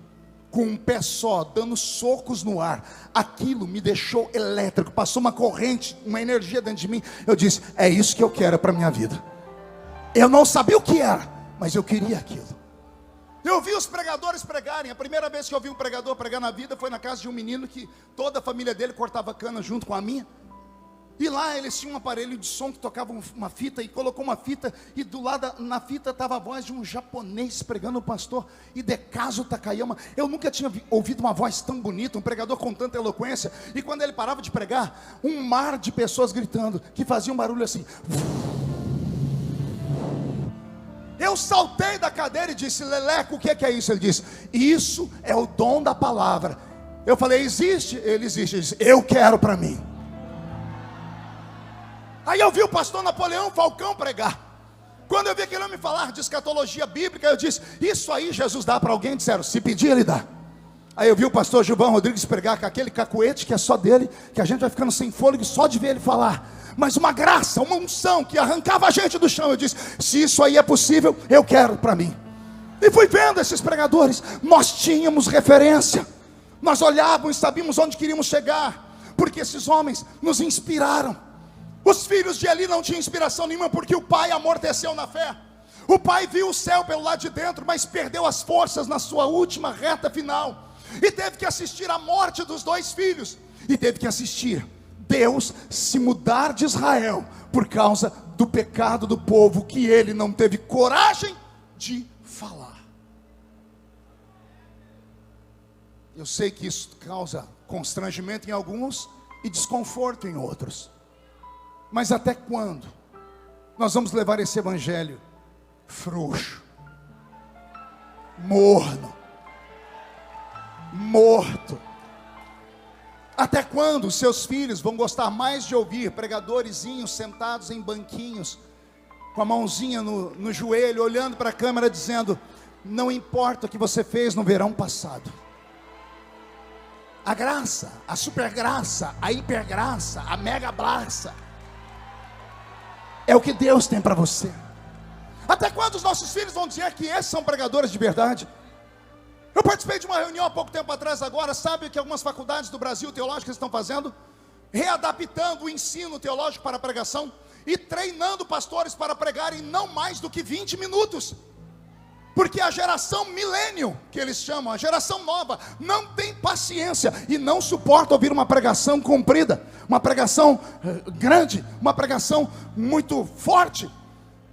[SPEAKER 1] com um pé só, dando socos no ar. Aquilo me deixou elétrico. Passou uma corrente, uma energia dentro de mim. Eu disse: é isso que eu quero para a minha vida. Eu não sabia o que era, mas eu queria aquilo. Eu vi os pregadores pregarem. A primeira vez que eu vi um pregador pregar na vida foi na casa de um menino que toda a família dele cortava cana junto com a minha. E lá eles tinham um aparelho de som que tocava uma fita, e colocou uma fita, e do lado na fita estava a voz de um japonês pregando o pastor Hidekazu Takayama. Eu nunca tinha ouvido uma voz tão bonita, um pregador com tanta eloquência. E quando ele parava de pregar, um mar de pessoas gritando, que faziam um barulho assim. Eu saltei da cadeira e disse: Leleco, o que é isso? Ele disse: isso é o dom da palavra. Eu falei: existe? Ele existe. Ele disse: eu quero para mim. Aí eu vi o pastor Napoleão Falcão pregar. Quando eu vi aquele homem falar de escatologia bíblica, eu disse: isso aí Jesus dá para alguém? Disseram: se pedir ele dá. Aí eu vi o pastor Gilvão Rodrigues pregar com aquele cacuete que é só dele, que a gente vai ficando sem fôlego só de ver ele falar. Mas uma graça, uma unção que arrancava a gente do chão. Eu disse: se isso aí é possível, eu quero para mim. E fui vendo esses pregadores. Nós tínhamos referência. Nós olhávamos e sabíamos onde queríamos chegar, porque esses homens nos inspiraram. Os filhos de Eli não tinham inspiração nenhuma, porque o pai amorteceu na fé. O pai viu o céu pelo lado de dentro, mas perdeu as forças na sua última reta final, e teve que assistir à morte dos dois filhos, e teve que assistir Deus se mudar de Israel, por causa do pecado do povo, que ele não teve coragem de falar. Eu sei que isso causa constrangimento em alguns e desconforto em outros. Mas até quando nós vamos levar esse evangelho frouxo, morno, morto? Até quando os seus filhos vão gostar mais de ouvir pregadorzinhos sentados em banquinhos, com a mãozinha no joelho, olhando para a câmera dizendo: não importa o que você fez no verão passado. A graça, a super graça, a hiper graça, a mega graça é o que Deus tem para você. Até quando os nossos filhos vão dizer que esses são pregadores de verdade? Eu participei de uma reunião há pouco tempo atrás agora. Sabe que algumas faculdades do Brasil teológicas estão fazendo? Readaptando o ensino teológico para a pregação e treinando pastores para pregarem não mais do que 20 minutos. Porque a geração milênio, que eles chamam, a geração nova, não tem paciência e não suporta ouvir uma pregação comprida, uma pregação grande, uma pregação muito forte.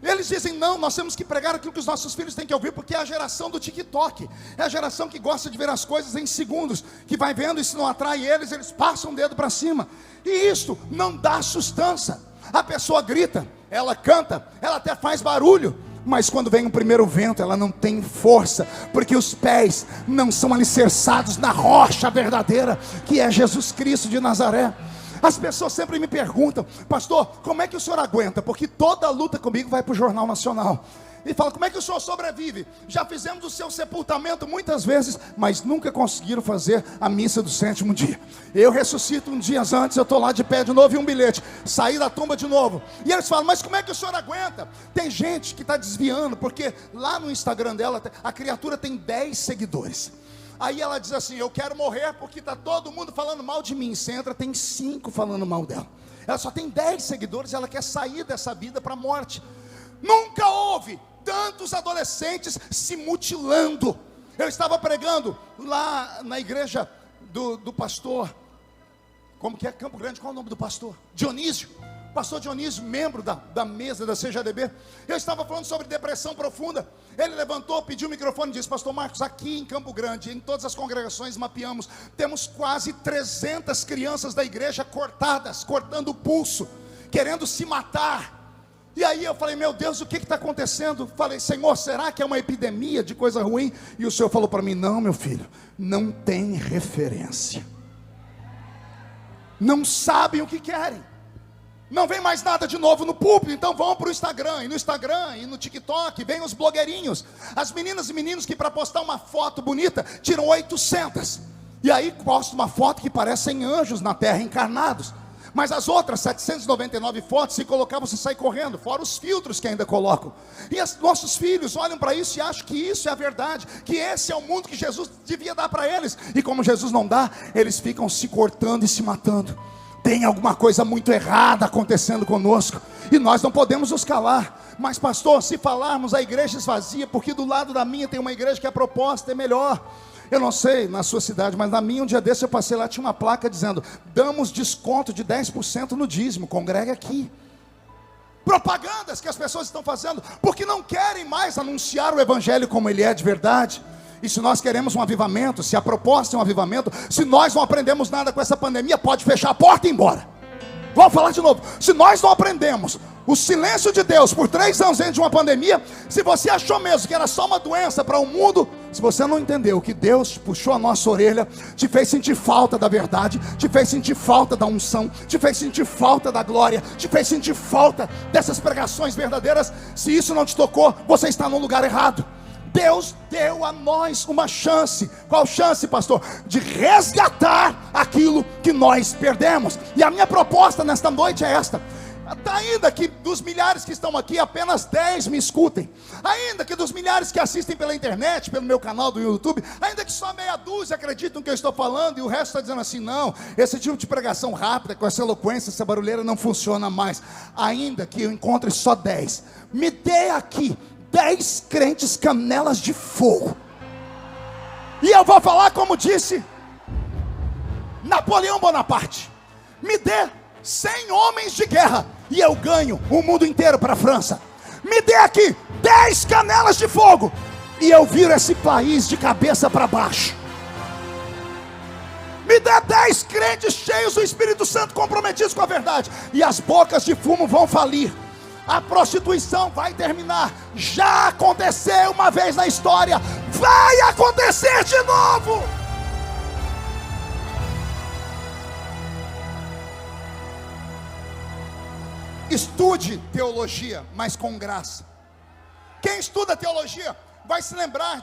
[SPEAKER 1] Eles dizem: não, nós temos que pregar aquilo que os nossos filhos têm que ouvir, porque é a geração do TikTok, é a geração que gosta de ver as coisas em segundos, que vai vendo e se não atrai eles passam o dedo para cima. E isso não dá sustância. A pessoa grita, ela canta, ela até faz barulho, mas quando vem o primeiro vento, ela não tem força, porque os pés não são alicerçados na rocha verdadeira, que é Jesus Cristo de Nazaré. As pessoas sempre me perguntam: pastor, como é que o senhor aguenta? Porque toda luta comigo vai para o Jornal Nacional. E fala: como é que o senhor sobrevive? Já fizemos o seu sepultamento muitas vezes, mas nunca conseguiram fazer a missa do 7º dia. Eu ressuscito um dia antes, eu estou lá de pé de novo e um bilhete, saí da tumba de novo. E eles falam: mas como é que o senhor aguenta? Tem gente que está desviando, porque lá no Instagram dela, a criatura tem 10 seguidores. Aí ela diz assim: eu quero morrer porque está todo mundo falando mal de mim. Você entra, tem 5 falando mal dela. Ela só tem 10 seguidores, ela quer sair dessa vida para a morte. Nunca houve tantos adolescentes se mutilando. Eu estava pregando lá na igreja do pastor, como que é? Campo Grande, qual é o nome do pastor? Dionísio. Pastor Dionísio, membro da mesa da CJDB. Eu estava falando sobre depressão profunda. Ele levantou, pediu o microfone e disse: pastor Marcos, aqui em Campo Grande, em todas as congregações mapeamos, temos quase 300 crianças da igreja cortadas, cortando o pulso, querendo se matar. E aí eu falei: meu Deus, o que está acontecendo? Falei: Senhor, será que é uma epidemia de coisa ruim? E o Senhor falou para mim: não, meu filho, não tem referência, não sabem o que querem. Não vem mais nada de novo no púlpito, então vão para o Instagram. E no Instagram e no TikTok vem os blogueirinhos, as meninas e meninos que para postar uma foto bonita tiram 800. E aí postam uma foto que parecem anjos na terra encarnados. Mas as outras 799 fotos, se colocar, você sai correndo, fora os filtros que ainda colocam. E nossos filhos olham para isso e acham que isso é a verdade, que esse é o mundo que Jesus devia dar para eles. E como Jesus não dá, eles ficam se cortando e se matando. Tem alguma coisa muito errada acontecendo conosco, e nós não podemos nos calar. Mas pastor, se falarmos, a igreja esvazia, porque do lado da minha tem uma igreja que a proposta é melhor. Eu não sei na sua cidade, mas na minha, um dia desse eu passei lá, tinha uma placa dizendo: damos desconto de 10% no dízimo, congregue aqui. Propagandas que as pessoas estão fazendo, porque não querem mais anunciar o evangelho como ele é de verdade. E se nós queremos um avivamento, se a proposta é um avivamento, se nós não aprendemos nada com essa pandemia, pode fechar a porta e ir embora. Vamos falar de novo. Se nós não aprendemos o silêncio de Deus por 3 anos dentro de uma pandemia, se você achou mesmo que era só uma doença para o mundo, se você não entendeu que Deus puxou a nossa orelha, te fez sentir falta da verdade, te fez sentir falta da unção, te fez sentir falta da glória, te fez sentir falta dessas pregações verdadeiras, se isso não te tocou, você está no lugar errado. Deus deu a nós uma chance. Qual chance, pastor? De resgatar aquilo que nós perdemos. E a minha proposta nesta noite é esta: ainda que dos milhares que estão aqui, apenas 10 me escutem, ainda que dos milhares que assistem pela internet, pelo meu canal do YouTube, ainda que só meia dúzia acreditam que eu estou falando, e o resto está dizendo assim: não, esse tipo de pregação rápida, com essa eloquência, essa barulheira não funciona mais. Ainda que eu encontre só 10, me dê aqui 10 crentes canelas de fogo, e eu vou falar como disse Napoleão Bonaparte: me dê 100 homens de guerra e eu ganho o mundo inteiro para a França. Me dê aqui 10 canelas de fogo e eu viro esse país de cabeça para baixo. Me dê 10 crentes cheios do Espírito Santo, comprometidos com a verdade, e as bocas de fumo vão falir. A prostituição vai terminar. Já aconteceu uma vez na história, vai acontecer de novo. Estude teologia, mas com graça. Quem estuda teologia vai se lembrar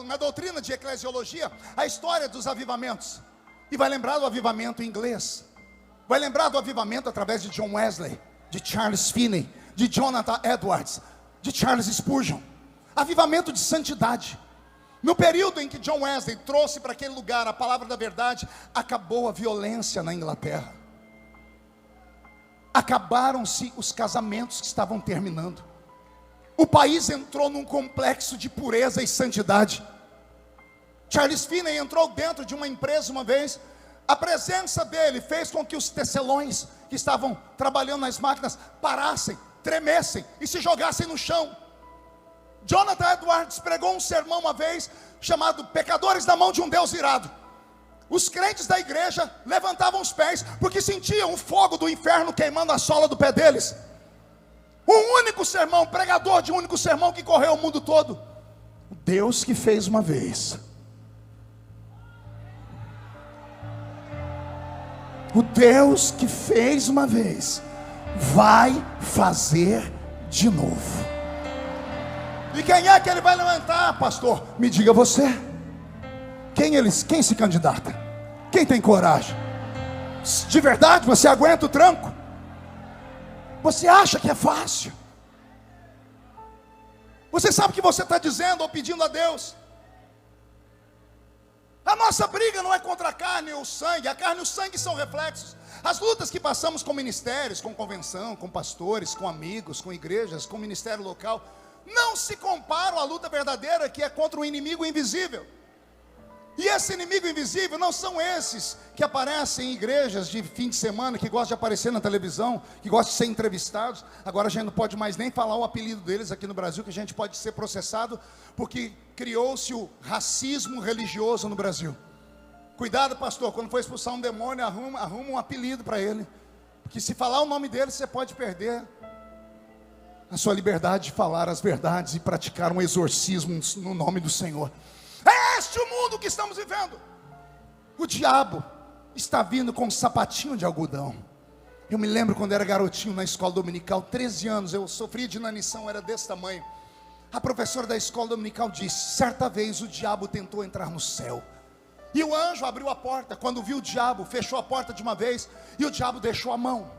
[SPEAKER 1] na doutrina de eclesiologia, a história dos avivamentos, e vai lembrar do avivamento inglês, vai lembrar do avivamento através de John Wesley, de Charles Finney, de Jonathan Edwards, de Charles Spurgeon. Avivamento de santidade. No período em que John Wesley trouxe para aquele lugar a palavra da verdade, acabou a violência na Inglaterra. Acabaram-se os casamentos que estavam terminando. O país entrou num complexo de pureza e santidade. Charles Finney entrou dentro de uma empresa uma vez. A presença dele fez com que os tecelões que estavam trabalhando nas máquinas parassem, tremessem e se jogassem no chão. Jonathan Edwards pregou um sermão uma vez chamado Pecadores na mão de um Deus irado. Os crentes da igreja levantavam os pés porque sentiam o fogo do inferno queimando a sola do pé deles. Um único sermão, pregador de um único sermão que correu o mundo todo. O Deus que fez uma vez, o Deus que fez uma vez, vai fazer de novo. E quem é que ele vai levantar, pastor? Me diga você. Quem se candidata? Quem tem coragem? De verdade você aguenta o tranco? Você acha que é fácil? Você sabe o que você está dizendo ou pedindo a Deus? A nossa briga não é contra a carne ou o sangue. A carne e o sangue são reflexos. As lutas que passamos com ministérios, com convenção, com pastores, com amigos, com igrejas, com ministério local, não se comparam à luta verdadeira, que é contra um inimigo invisível. E esse inimigo invisível não são esses que aparecem em igrejas de fim de semana, que gostam de aparecer na televisão, que gostam de ser entrevistados. Agora a gente não pode mais nem falar o apelido deles aqui no Brasil, que a gente pode ser processado, porque criou-se o racismo religioso no Brasil. Cuidado, pastor, quando for expulsar um demônio, arruma um apelido para ele, porque se falar o nome dele, você pode perder a sua liberdade de falar as verdades e praticar um exorcismo no nome do Senhor. É este o mundo que estamos vivendo. O diabo está vindo com um sapatinho de algodão. Eu me lembro quando era garotinho na escola dominical, 13 anos, eu sofria de inanição, era desse tamanho. A professora da escola dominical disse: certa vez o diabo tentou entrar no céu, e o anjo abriu a porta. Quando viu o diabo, fechou a porta de uma vez, e o diabo deixou a mão.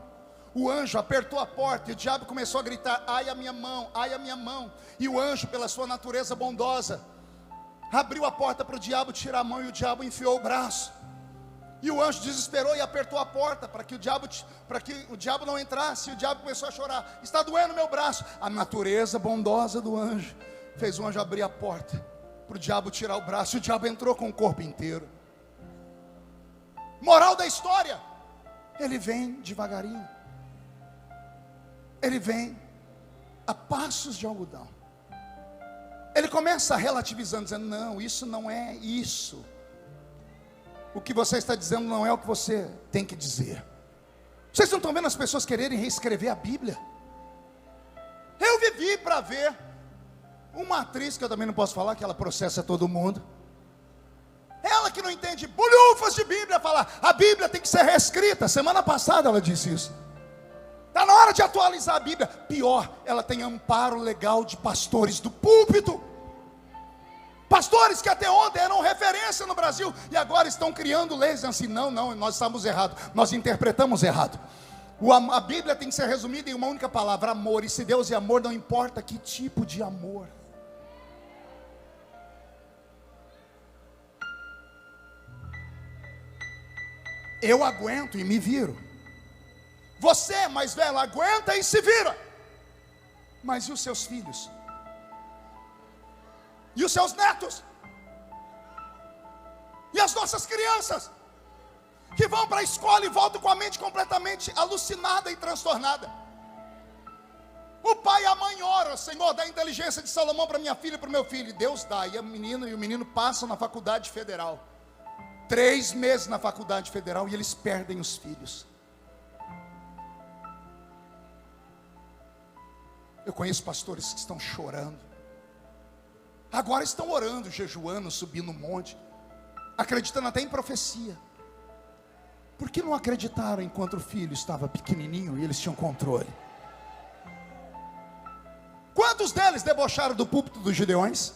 [SPEAKER 1] O anjo apertou a porta, e o diabo começou a gritar: ai a minha mão, ai a minha mão. E o anjo, pela sua natureza bondosa, abriu a porta para o diabo tirar a mão, e o diabo enfiou o braço. E o anjo desesperou e apertou a porta para que o diabo não entrasse. E o diabo começou a chorar: está doendo meu braço. A natureza bondosa do anjo fez o anjo abrir a porta para o diabo tirar o braço, e o diabo entrou com o corpo inteiro. Moral da história: ele vem devagarinho, ele vem a passos de algodão. Ele começa relativizando, dizendo: não, isso não é isso. O que você está dizendo não é o que você tem que dizer. Vocês não estão vendo as pessoas quererem reescrever a Bíblia? Eu vivi para ver uma atriz, que eu também não posso falar, que ela processa todo mundo. Ela que não entende bolhufas de Bíblia, fala: a Bíblia tem que ser reescrita. Semana passada ela disse isso. Está na hora de atualizar a Bíblia. Pior, ela tem amparo legal de pastores do púlpito. Pastores que até ontem eram referência no Brasil, e agora estão criando leis assim: não, nós estamos errados, nós interpretamos errado. A Bíblia tem que ser resumida em uma única palavra: amor. E se Deus é amor, não importa que tipo de amor. Eu aguento e me viro. Você, mais velho, aguenta e se vira. Mas e os seus filhos? E os seus netos? E as nossas crianças? Que vão para a escola e voltam com a mente completamente alucinada e transtornada. O pai e a mãe oram: Senhor, dá a inteligência de Salomão para minha filha e para o meu filho. E Deus dá, e o menino passa na faculdade federal. 3 meses na faculdade federal, e eles perdem os filhos. Eu conheço pastores que estão chorando. Agora estão orando, jejuando, subindo um monte, acreditando até em profecia. Por que não acreditaram enquanto o filho estava pequenininho e eles tinham controle? Quantos deles debocharam do púlpito dos Gideões?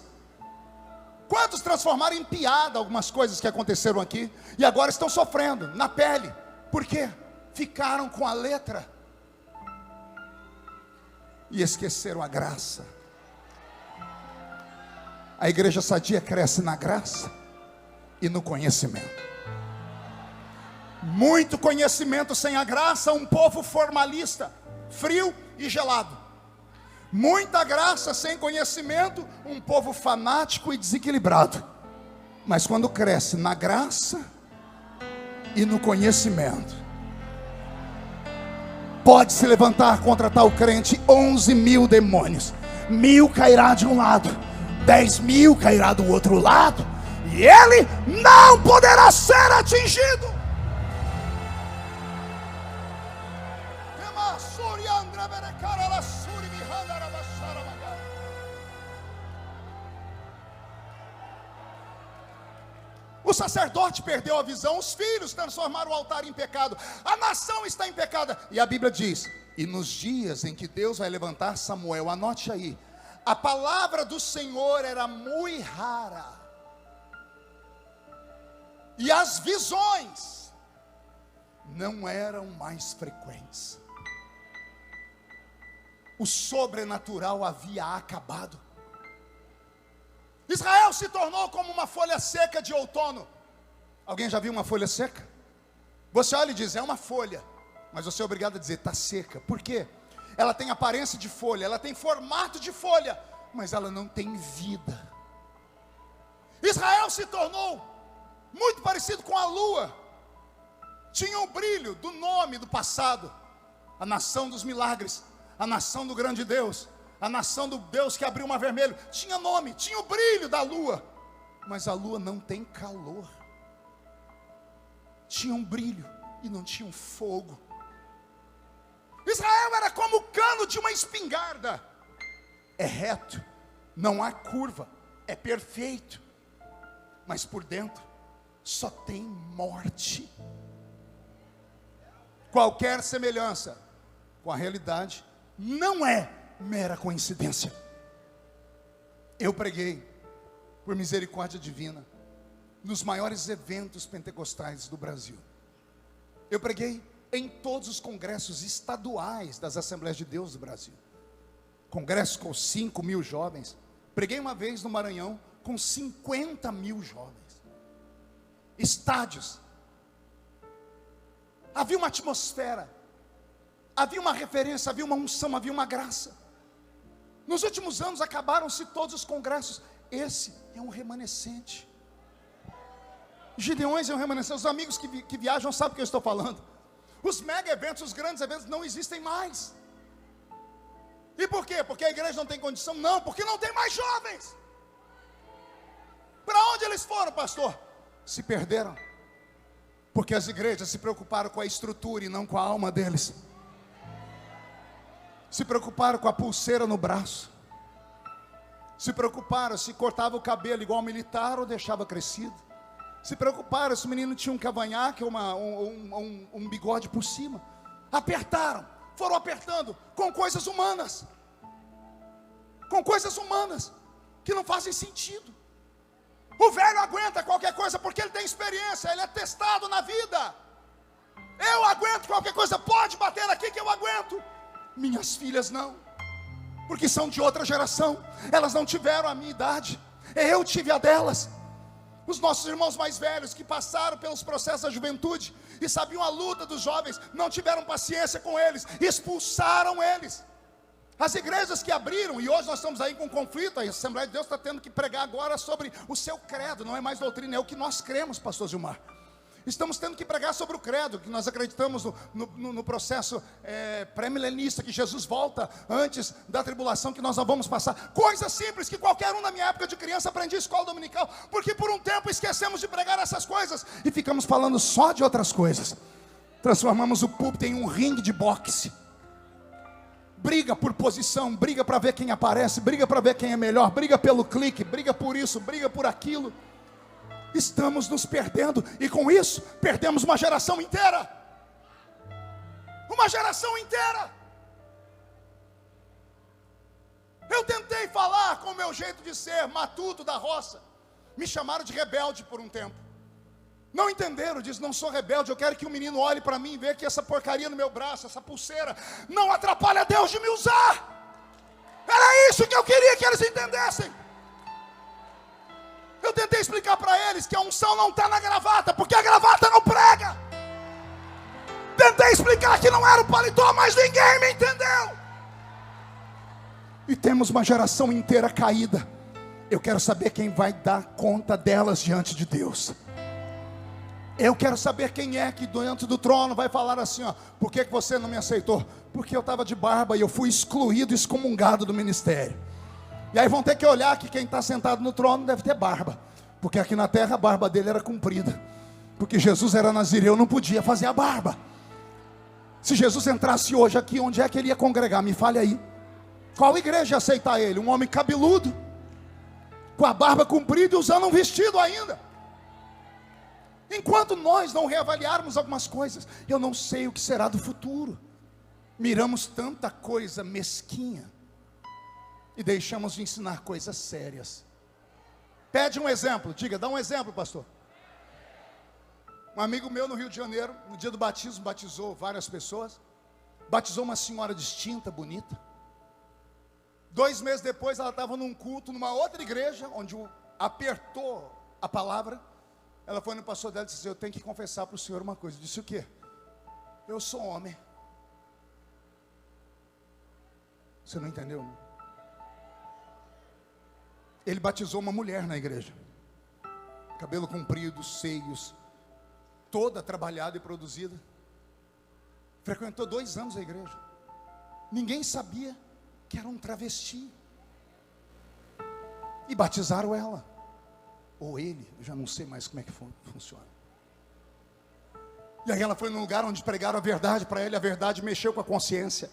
[SPEAKER 1] Quantos transformaram em piada algumas coisas que aconteceram aqui e agora estão sofrendo na pele? Por quê? Ficaram com a letra e esqueceram a graça. A igreja sadia cresce na graça e no conhecimento. Muito conhecimento sem a graça, um povo formalista, frio e gelado. Muita graça sem conhecimento, um povo fanático e desequilibrado. Mas quando cresce na graça e no conhecimento, pode se levantar contra tal crente 11.000 demônios. 1.000 cairá de um lado, 10.000 cairá do outro lado, e ele não poderá ser atingido. O sacerdote perdeu a visão, os filhos transformaram o altar em pecado, a nação está em pecado. E a Bíblia diz: e nos dias em que Deus vai levantar Samuel, anote aí, a palavra do Senhor era muito rara, e as visões não eram mais frequentes. O sobrenatural havia acabado. Israel se tornou como uma folha seca de outono. Alguém já viu uma folha seca? Você olha e diz, é uma folha, mas você é obrigado a dizer, está seca. Por quê? Ela tem aparência de folha, ela tem formato de folha, mas ela não tem vida. Israel se tornou muito parecido com a lua. Tinha o brilho do nome do passado, a nação dos milagres, a nação do grande Deus, a nação do Deus que abriu o mar vermelho. Tinha nome, tinha o brilho da lua, mas a lua não tem calor. Tinha um brilho e não tinha um fogo. Israel era como o cano de uma espingarda. É reto, não há curva, é perfeito, mas por dentro só tem morte. Qualquer semelhança com a realidade não é mera coincidência. Eu preguei, por misericórdia divina, nos maiores eventos pentecostais do Brasil. Eu preguei em todos os congressos estaduais das Assembleias de Deus do Brasil. Congressos com 5.000 jovens. Preguei uma vez no Maranhão com 50.000 jovens. Estádios. Havia uma atmosfera, havia uma referência, havia uma unção, havia uma graça. Nos últimos anos acabaram-se todos os congressos. Esse é um remanescente. Gideões é um remanescente. Os amigos que viajam sabem o que eu estou falando. Os mega eventos, os grandes eventos não existem mais. E por quê? Porque a igreja não tem condição? Não, porque não tem mais jovens. Para onde eles foram, pastor? Se perderam. Porque as igrejas se preocuparam com a estrutura e não com a alma deles. Se preocuparam com a pulseira no braço. Se preocuparam se cortava o cabelo igual militar ou deixava crescido. Se preocuparam se o menino tinha um cavanhaque ou um bigode por cima. Apertaram, foram apertando com coisas humanas. Com coisas humanas que não fazem sentido. O velho aguenta qualquer coisa porque ele tem experiência, ele é testado na vida. Eu aguento qualquer coisa, pode bater aqui que eu aguento. Minhas filhas não, porque são de outra geração. Elas não tiveram a minha idade, eu tive a delas. Os nossos irmãos mais velhos que passaram pelos processos da juventude e sabiam a luta dos jovens, não tiveram paciência com eles, expulsaram eles. As igrejas que abriram, e hoje nós estamos aí com conflito, a Assembleia de Deus está tendo que pregar agora sobre o seu credo, não é mais doutrina, é o que nós cremos, pastor Gilmar. Estamos tendo que pregar sobre o credo, que nós acreditamos no processo pré-milenista, que Jesus volta antes da tribulação que nós não vamos passar. Coisas simples que qualquer um na minha época de criança aprendia em escola dominical, porque por um tempo esquecemos de pregar essas coisas e ficamos falando só de outras coisas. Transformamos o púlpito em um ringue de boxe. Briga por posição, briga para ver quem aparece, briga para ver quem é melhor, briga pelo clique, briga por isso, briga por aquilo. Estamos nos perdendo e com isso perdemos uma geração inteira. Uma geração inteira. Eu tentei falar com o meu jeito de ser, matuto da roça. Me chamaram de rebelde por um tempo. Não entenderam, diz, não sou rebelde, eu quero que o menino olhe para mim e veja que essa porcaria no meu braço, essa pulseira, não atrapalha Deus de me usar. Era isso que eu queria que eles entendessem. Eu tentei explicar para eles que a unção não está na gravata, porque a gravata não prega. Tentei explicar que não era o paletó, mas ninguém me entendeu. E temos uma geração inteira caída. Eu quero saber quem vai dar conta delas diante de Deus. Eu quero saber quem é que diante do trono vai falar assim, ó, por que você não me aceitou? Porque eu estava de barba e eu fui excluído, excomungado do ministério. E aí vão ter que olhar que quem está sentado no trono deve ter barba, porque aqui na terra a barba dele era comprida, porque Jesus era nazireu, não podia fazer a barba. Se Jesus entrasse hoje aqui, onde é que ele ia congregar? Me fale aí. Qual igreja ia aceitar ele? Um homem cabeludo, com a barba comprida e usando um vestido ainda. Enquanto nós não reavaliarmos algumas coisas, eu não sei o que será do futuro. Miramos tanta coisa mesquinha e deixamos de ensinar coisas sérias. Pede um exemplo, diga, dá um exemplo, pastor. Um amigo meu no Rio de Janeiro, no dia do batismo, batizou várias pessoas. Batizou uma senhora distinta, bonita. 2 meses depois ela estava num culto, numa outra igreja, onde apertou a palavra. Ela foi no pastor dela e disse: eu tenho que confessar para o senhor uma coisa. Eu disse: o quê? Eu sou homem. Você não entendeu, né? Ele batizou uma mulher na igreja, cabelo comprido, seios, toda trabalhada e produzida. Frequentou 2 anos a igreja. Ninguém sabia que era um travesti. E batizaram ela, ou ele, eu já não sei mais como é que funciona. E aí ela foi num lugar onde pregaram a verdade para ele. A verdade mexeu com a consciência.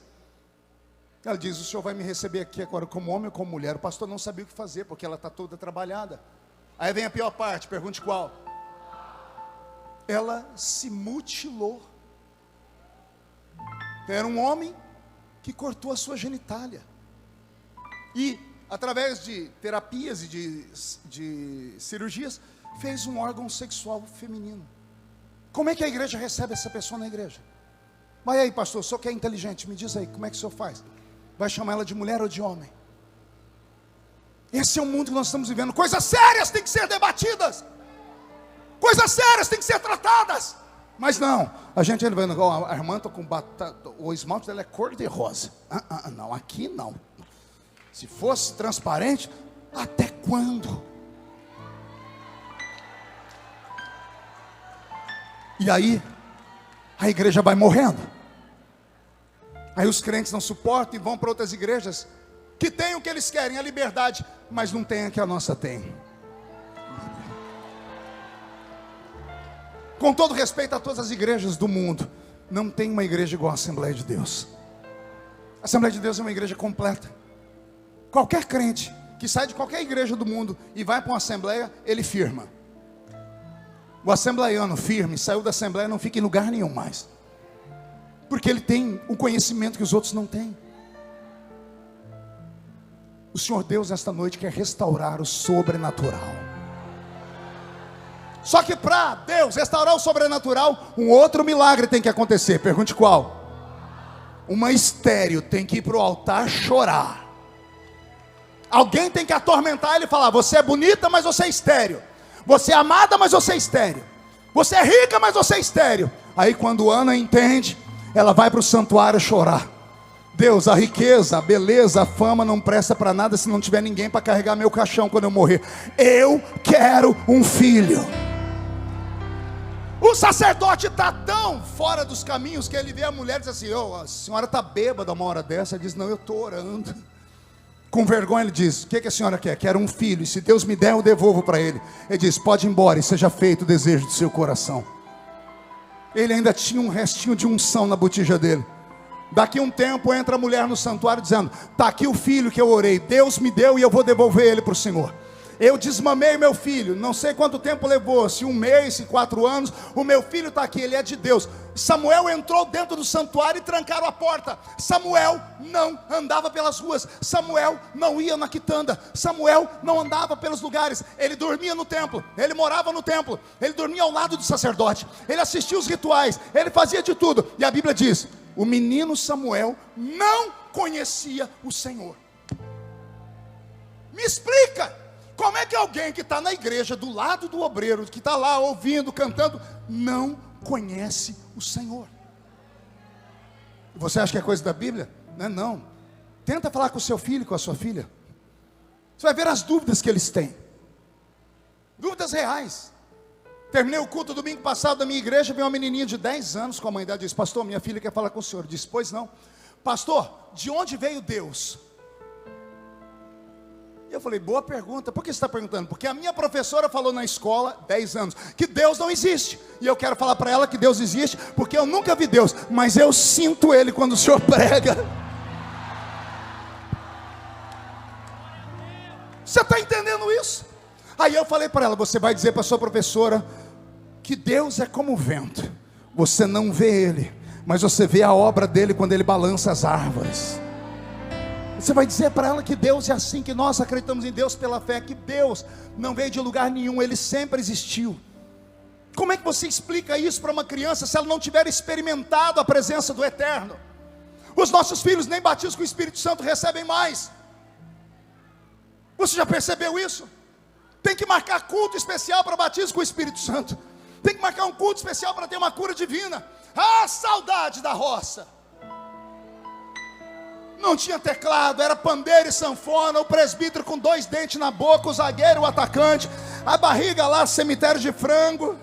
[SPEAKER 1] Ela diz: o senhor vai me receber aqui agora como homem ou como mulher? O pastor não sabia o que fazer, porque ela está toda trabalhada. Aí vem a pior parte, pergunte qual. Ela se mutilou. Era um homem que cortou a sua genitália. E, através de terapias e de cirurgias, fez um órgão sexual feminino. Como é que a igreja recebe essa pessoa na igreja? Mas aí, pastor, o senhor que é inteligente, me diz aí, como é que o senhor faz? Vai chamar ela de mulher ou de homem? Esse é o mundo que nós estamos vivendo. Coisas sérias têm que ser debatidas. Coisas sérias têm que ser tratadas. Mas não, a gente vai, a irmã está com batata, o esmalte dela é cor de rosa. Não, aqui não. Se fosse transparente, até quando? E aí, a igreja vai morrendo. Aí os crentes não suportam e vão para outras igrejas que têm o que eles querem, a liberdade, mas não tem a que a nossa tem. Com todo respeito a todas as igrejas do mundo, não tem uma igreja igual a Assembleia de Deus. A Assembleia de Deus é uma igreja completa. Qualquer crente que sai de qualquer igreja do mundo e vai para uma assembleia, ele firma. O assembleiano firme, saiu da assembleia, não fica em lugar nenhum mais. Porque ele tem o conhecimento que os outros não têm. O Senhor Deus esta noite quer restaurar o sobrenatural. Só que para Deus restaurar o sobrenatural, um outro milagre tem que acontecer. Pergunte qual? Uma estéril tem que ir para o altar chorar. Alguém tem que atormentar ele e falar: você é bonita, mas você é estéril. Você é amada, mas você é estéril. Você é rica, mas você é estéril. Aí quando Ana entende, ela vai para o santuário chorar. Deus, a riqueza, a beleza, a fama não presta para nada se não tiver ninguém para carregar meu caixão quando eu morrer. Eu quero um filho. O sacerdote está tão fora dos caminhos que ele vê a mulher e diz assim: a senhora está bêbada uma hora dessa. Ele diz: não, eu estou orando. Com vergonha ele diz: o que a senhora quer? Quero um filho, e se Deus me der eu devolvo para ele. Ele diz: pode ir embora e seja feito o desejo do seu coração. Ele ainda tinha um restinho de unção na botija dele. Daqui um tempo entra a mulher no santuário dizendo: está aqui o filho que eu orei, Deus me deu e eu vou devolver ele para o Senhor. Eu desmamei meu filho, não sei quanto tempo levou, se 1 mês, se 4 anos, o meu filho está aqui, ele é de Deus. Samuel entrou dentro do santuário e trancaram a porta. Samuel não andava pelas ruas, Samuel não ia na quitanda, Samuel não andava pelos lugares. Ele dormia no templo, ele morava no templo, ele dormia ao lado do sacerdote, ele assistia os rituais, ele fazia de tudo. E a Bíblia diz: o menino Samuel não conhecia o Senhor. Me explica, como é que alguém que está na igreja, do lado do obreiro, que está lá ouvindo, cantando, não conhece o Senhor? Você acha que é coisa da Bíblia? Não é não. Tenta falar com o seu filho, com a sua filha. Você vai ver as dúvidas que eles têm. Dúvidas reais. Terminei o culto domingo passado da minha igreja, veio uma menininha de 10 anos com a mãe dela, disse: pastor, minha filha quer falar com o senhor. Disse: pois não. Pastor, de onde veio Deus? Eu falei: boa pergunta. Por que você está perguntando? Porque a minha professora falou na escola, 10 anos, que Deus não existe. E eu quero falar para ela que Deus existe, porque eu nunca vi Deus, mas eu sinto Ele quando o senhor prega. Você está entendendo isso? Aí eu falei para ela: você vai dizer para sua professora que Deus é como o vento. Você não vê Ele, mas você vê a obra dele quando Ele balança as árvores. Você vai dizer para ela que Deus é assim, que nós acreditamos em Deus pela fé, que Deus não veio de lugar nenhum, Ele sempre existiu. Como é que você explica isso para uma criança se ela não tiver experimentado a presença do Eterno? Os nossos filhos nem batismo com o Espírito Santo recebem mais. Você já percebeu isso? Tem que marcar culto especial para batismo com o Espírito Santo. Tem que marcar um culto especial para ter uma cura divina. Ah, saudade da roça. Não tinha teclado, era pandeiro e sanfona, o presbítero com 2 dentes na boca, o zagueiro, o atacante, a barriga lá, cemitério de frango,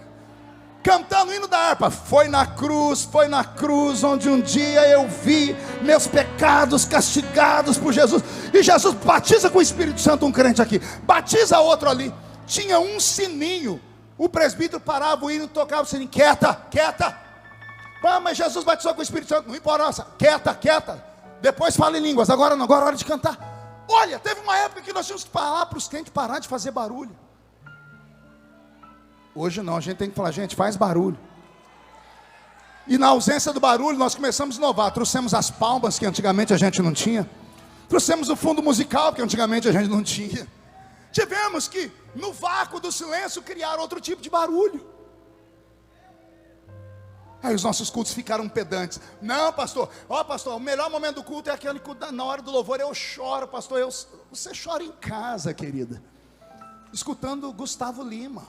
[SPEAKER 1] cantando o hino da harpa. Foi na cruz onde um dia eu vi meus pecados castigados por Jesus. E Jesus batiza com o Espírito Santo um crente aqui, batiza outro ali. Tinha um sininho, o presbítero parava o hino e tocava o sininho. Quieta. Ah, mas Jesus batizou com o Espírito Santo. Não importa, quieta. Depois fala em línguas, agora não, agora é hora de cantar. Olha, teve uma época que nós tínhamos que falar para os crentes parar de fazer barulho. Hoje não, a gente tem que falar, gente, faz barulho. E na ausência do barulho, nós começamos a inovar. Trouxemos as palmas, que antigamente a gente não tinha. Trouxemos o fundo musical, que antigamente a gente não tinha. Tivemos que, no vácuo do silêncio, criar outro tipo de barulho. Aí os nossos cultos ficaram pedantes. Não, pastor, pastor, o melhor momento do culto é aquele que na hora do louvor eu choro, pastor. Você chora em casa, querida, escutando Gustavo Lima.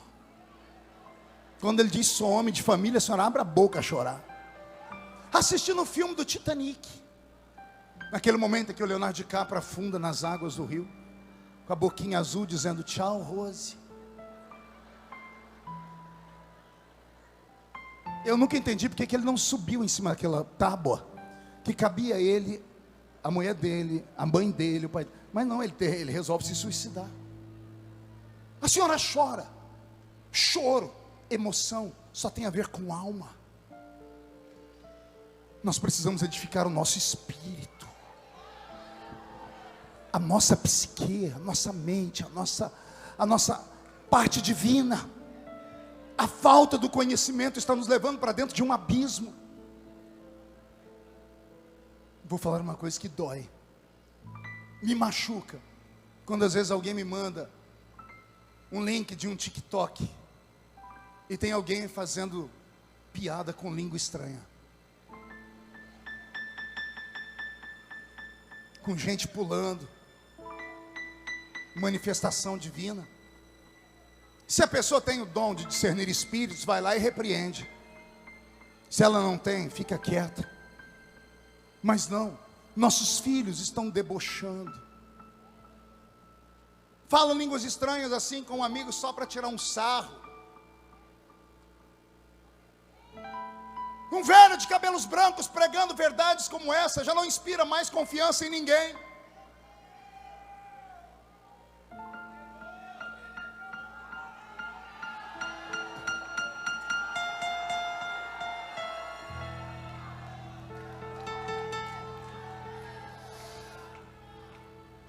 [SPEAKER 1] Quando ele diz sou homem de família, a senhora abre a boca a chorar. Assistindo o filme do Titanic, naquele momento em que o Leonardo DiCaprio afunda nas águas do rio, com a boquinha azul dizendo tchau, Rose. Eu nunca entendi porque que ele não subiu em cima daquela tábua que cabia ele, a mulher dele, a mãe dele, o pai. Mas não, ele resolve se suicidar. A senhora chora. Choro, emoção, só tem a ver com alma. Nós precisamos edificar o nosso espírito, a nossa psique, a nossa mente, a nossa parte divina. A falta do conhecimento está nos levando para dentro de um abismo. Vou falar uma coisa que dói, me machuca, quando às vezes alguém me manda um link de um TikTok e tem alguém fazendo piada com língua estranha, com gente pulando, manifestação divina. Se a pessoa tem o dom de discernir espíritos, vai lá e repreende. Se ela não tem, fica quieta. Mas não, nossos filhos estão debochando. Falam línguas estranhas assim com um amigo só para tirar um sarro. Um velho de cabelos brancos pregando verdades como essa já não inspira mais confiança em ninguém.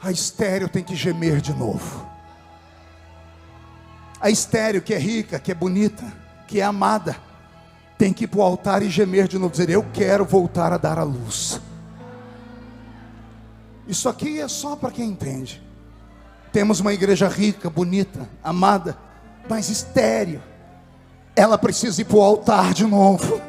[SPEAKER 1] A estéril tem que gemer de novo. A estéril que é rica, que é bonita, que é amada, tem que ir para o altar e gemer de novo, dizer, eu quero voltar a dar a luz. Isso aqui é só para quem entende. Temos uma igreja rica, bonita, amada, mas estéril. Ela precisa ir para o altar de novo.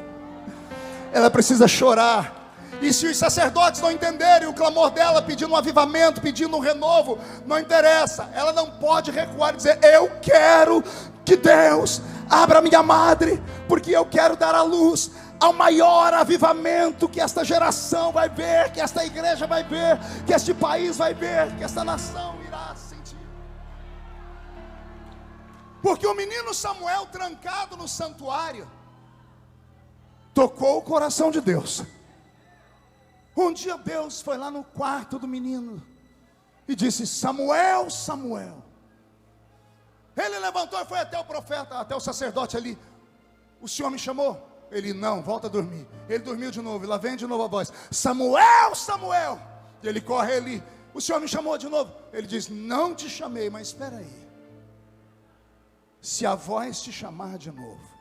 [SPEAKER 1] Ela precisa chorar. E se os sacerdotes não entenderem o clamor dela, pedindo um avivamento, pedindo um renovo, não interessa, ela não pode recuar e dizer, eu quero que Deus abra minha madre, porque eu quero dar a luz ao maior avivamento que esta geração vai ver, que esta igreja vai ver, que este país vai ver, que esta nação irá sentir. Porque o menino Samuel, trancado no santuário, tocou o coração de Deus. Um dia Deus foi lá no quarto do menino e disse, Samuel, Samuel. Ele levantou e foi até o profeta, até o sacerdote ali. O senhor me chamou? Ele, não, volta a dormir. Ele dormiu de novo, e lá vem de novo a voz, Samuel, Samuel. E ele corre ali, o senhor me chamou de novo? Ele diz, não te chamei, mas espera aí. Se a voz te chamar de novo,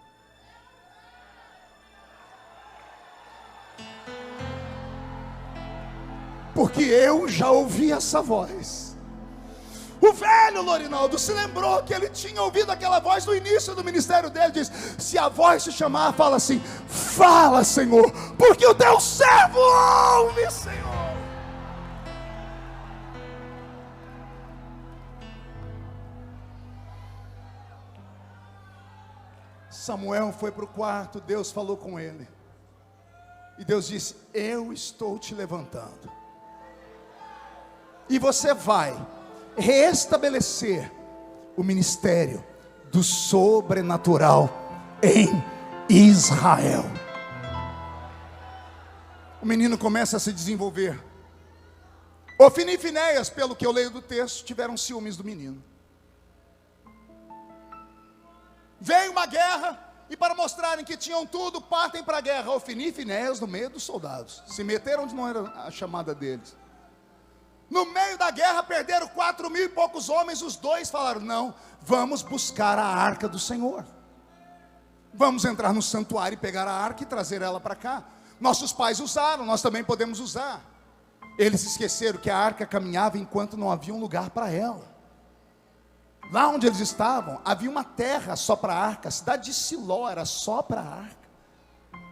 [SPEAKER 1] porque eu já ouvi essa voz. O velho Lorinaldo se lembrou que ele tinha ouvido aquela voz no início do ministério dele. Diz, se a voz te chamar, fala assim, fala Senhor, porque o teu servo ouve Senhor. Samuel foi para o quarto, Deus falou com ele. E Deus disse: eu estou te levantando. E você vai restabelecer o ministério do sobrenatural em Israel. O menino começa a se desenvolver. Ofni e Finéias, pelo que eu leio do texto, tiveram ciúmes do menino. Veio uma guerra, e para mostrarem que tinham tudo, partem para a guerra. Ofni e Finéias no meio dos soldados, se meteram onde não era a chamada deles. No meio da guerra perderam 4.000 e poucos homens. Os dois falaram: não, vamos buscar a arca do Senhor. Vamos entrar no santuário e pegar a arca e trazer ela para cá. Nossos pais usaram, nós também podemos usar. Eles esqueceram que a arca caminhava enquanto não havia um lugar para ela. Lá onde eles estavam, havia uma terra só para a arca. A cidade de Siló era só para a arca.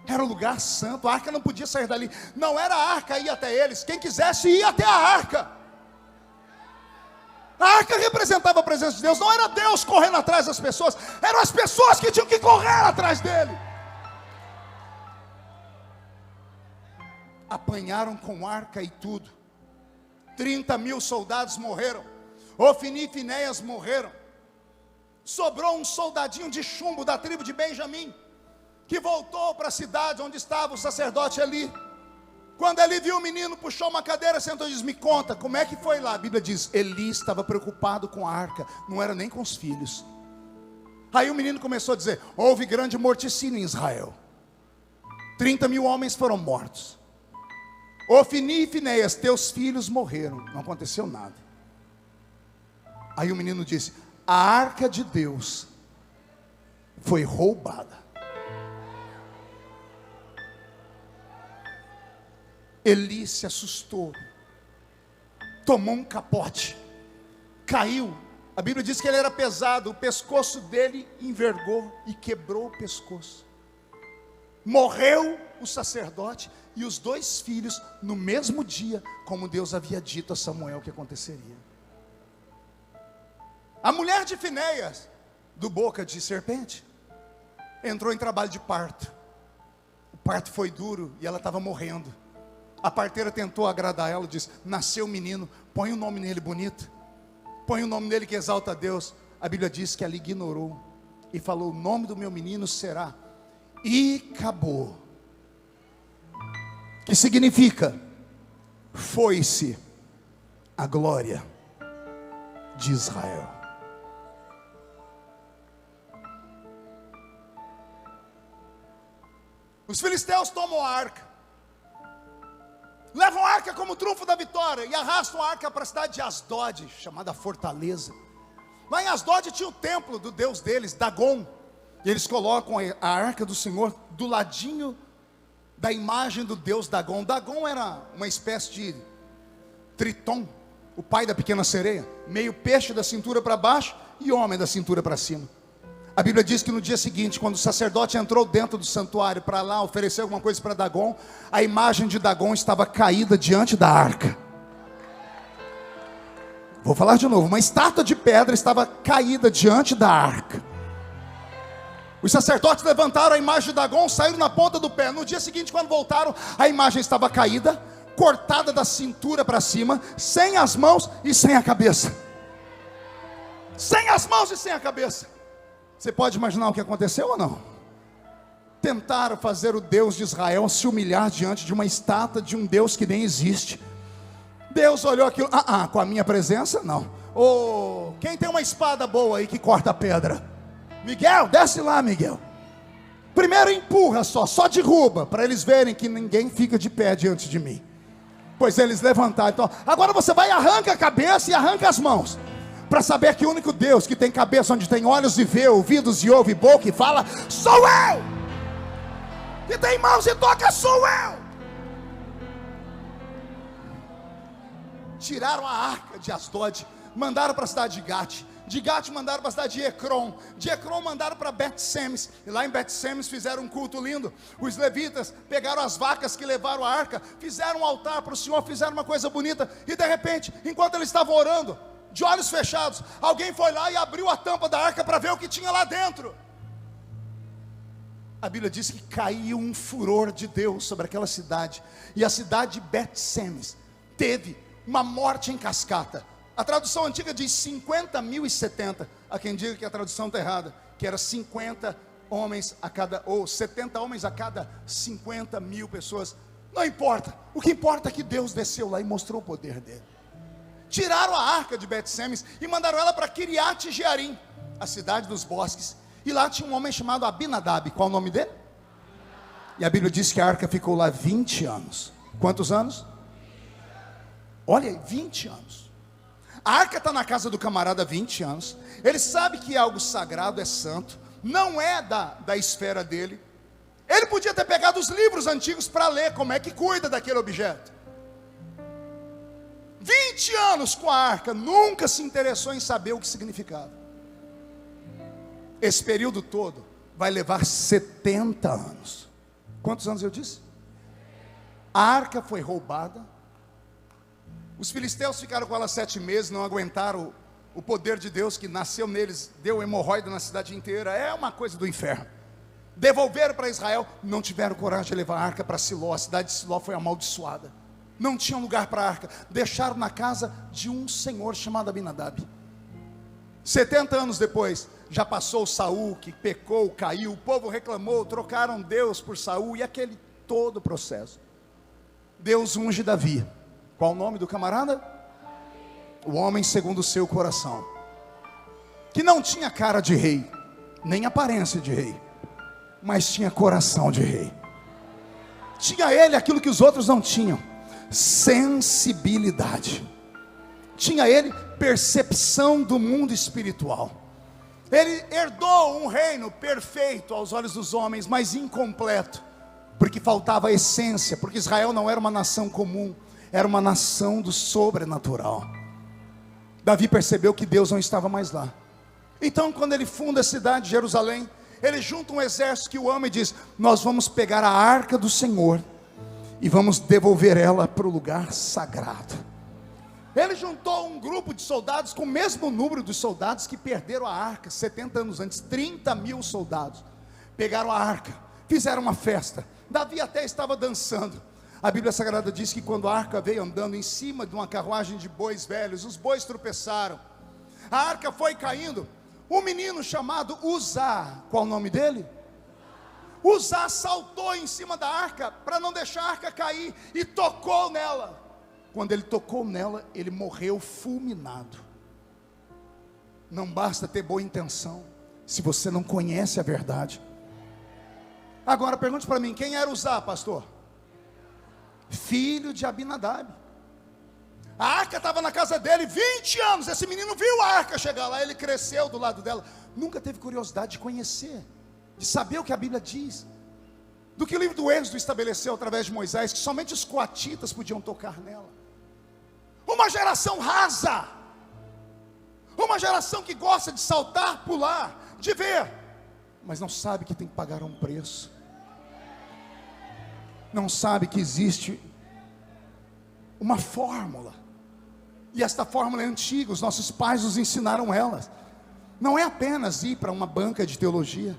[SPEAKER 1] Era o lugar santo, a arca não podia sair dali. Não era a arca ir até eles, quem quisesse ir até a arca. A arca representava a presença de Deus. Não era Deus correndo atrás das pessoas, eram as pessoas que tinham que correr atrás dele. Apanharam com arca e tudo. 30.000 soldados morreram. Ofni e Finéias morreram. Sobrou um soldadinho de chumbo da tribo de Benjamim, que voltou para a cidade onde estava o sacerdote Eli. Quando Eli viu o menino, puxou uma cadeira, sentou e disse: me conta, como é que foi lá? A Bíblia diz: Eli estava preocupado com a arca, não era nem com os filhos. Aí o menino começou a dizer: houve grande morticínio em Israel, 30.000 homens foram mortos. Ofni e Finéias, teus filhos morreram, não aconteceu nada. Aí o menino disse: a arca de Deus foi roubada. Eli se assustou, tomou um capote, caiu. A Bíblia diz que ele era pesado, o pescoço dele envergou e quebrou o pescoço. Morreu o sacerdote e os 2 filhos no mesmo dia, como Deus havia dito a Samuel que aconteceria. A mulher de Finéias, do boca de serpente, entrou em trabalho de parto. O parto foi duro e ela estava morrendo. A parteira tentou agradar ela, disse: nasceu um menino, põe o nome nele bonito, põe o nome nele que exalta a Deus. A Bíblia diz que ela ignorou e falou: o nome do meu menino será Icabô, que significa foi-se a glória de Israel. Os filisteus tomam a arca, levam a arca como trunfo da vitória e arrastam a arca para a cidade de Asdod, chamada Fortaleza. Lá em Asdod tinha o templo do deus deles, Dagon. E eles colocam a arca do Senhor do ladinho da imagem do deus Dagon. Dagon era uma espécie de Triton, o pai da pequena sereia, meio peixe da cintura para baixo e homem da cintura para cima. A Bíblia diz que no dia seguinte, quando o sacerdote entrou dentro do santuário para lá oferecer alguma coisa para Dagon, a imagem de Dagon estava caída diante da arca. Vou falar de novo: uma estátua de pedra estava caída diante da arca. Os sacerdotes levantaram a imagem de Dagon, saíram na ponta do pé. No dia seguinte, quando voltaram, a imagem estava caída, cortada da cintura para cima, sem as mãos e sem a cabeça. Sem as mãos e sem a cabeça. Você pode imaginar o que aconteceu ou não? Tentaram fazer o Deus de Israel se humilhar diante de uma estátua de um Deus que nem existe. Deus olhou aquilo: com a minha presença não. Quem tem uma espada boa aí que corta a pedra? Miguel, desce lá, Miguel. Primeiro empurra só derruba, para eles verem que ninguém fica de pé diante de mim. Pois eles levantaram. Então, agora você vai e arranca a cabeça e arranca as mãos, para saber que o único Deus que tem cabeça onde tem olhos e vê, ouvidos e ouve, boca e fala, sou eu. Que tem mãos e toca, sou eu. Tiraram a arca de Asdod, mandaram para a cidade de Gate. De Gate mandaram para a cidade de Ecrom. De Ecrom mandaram para Bet-Semes. E lá em Bet-Semes fizeram um culto lindo. Os levitas pegaram as vacas que levaram a arca, fizeram um altar para o Senhor, fizeram uma coisa bonita. E de repente, enquanto eles estavam orando, de olhos fechados, alguém foi lá e abriu a tampa da arca para ver o que tinha lá dentro. a Bíblia diz que caiu um furor de Deus sobre aquela cidade, e a cidade de Bet-Semes teve uma morte em cascata. A tradução antiga diz 50.070, há quem diga que a tradução está errada, que era 50 homens a cada, ou 70 homens a cada 50.000 pessoas. Não importa, o que importa é que Deus desceu lá e mostrou o poder dele. Tiraram a arca de Bet-Semes e mandaram ela para Kiriat Jearim, a cidade dos bosques, e lá tinha um homem chamado Abinadab. Qual o nome dele? E a Bíblia diz que a arca ficou lá 20 anos. Quantos anos? Olha aí, 20 anos. A arca está na casa do camarada há 20 anos. Ele sabe que é algo sagrado, é santo, não é da esfera dele. Ele podia ter pegado os livros antigos para ler como é que cuida daquele objeto. 20 anos com a arca, nunca se interessou em saber o que significava. Esse período todo vai levar 70 anos. Quantos anos eu disse? A arca foi roubada. Os filisteus ficaram com ela 7 meses, não aguentaram o poder de Deus que nasceu neles, deu hemorroida na cidade inteira. É uma coisa do inferno. Devolveram para Israel, não tiveram coragem de levar a arca para Siló. A cidade de Siló foi amaldiçoada. Não tinha lugar para a arca. Deixaram na casa de um senhor chamado Abinadab. 70 anos depois, já passou Saul, que pecou, caiu, o povo reclamou, trocaram Deus por Saul, e aquele todo o processo. Deus unge Davi. Qual o nome do camarada? O homem segundo o seu coração, que não tinha cara de rei, nem aparência de rei, mas tinha coração de rei. Tinha ele aquilo que os outros não tinham: sensibilidade. Tinha ele percepção do mundo espiritual. Ele herdou um reino perfeito aos olhos dos homens, mas incompleto, porque faltava a essência, porque Israel não era uma nação comum, era uma nação do sobrenatural. Davi percebeu que Deus não estava mais lá. Então, quando ele funda a cidade de Jerusalém, ele junta um exército que o ama e diz: nós vamos pegar a arca do Senhor e vamos devolver ela para o lugar sagrado. Ele juntou um grupo de soldados com o mesmo número dos soldados que perderam a arca 70 anos antes. 30.000 soldados pegaram a arca, fizeram uma festa. Davi até estava dançando. A Bíblia Sagrada diz que quando a arca veio andando em cima de uma carruagem de bois velhos, os bois tropeçaram, a arca foi caindo. Um menino chamado Uzá, qual o nome dele? Uzá saltou em cima da arca para não deixar a arca cair e tocou nela. Quando ele tocou nela, ele morreu fulminado. Não basta ter boa intenção se você não conhece a verdade. Agora pergunte para mim, quem era Uzá, pastor? Filho de Abinadab. A arca estava na casa dele 20 anos. Esse menino viu a arca chegar lá, ele cresceu do lado dela. Nunca teve curiosidade de conhecer, de saber o que a Bíblia diz, do que o livro do Êxodo estabeleceu através de Moisés, que somente os coatitas podiam tocar nela. Uma geração rasa, uma geração que gosta de saltar, pular, de ver, mas não sabe que tem que pagar um preço. Não sabe que existe uma fórmula, e esta fórmula é antiga, os nossos pais nos ensinaram elas. Não é apenas ir para uma banca de teologia,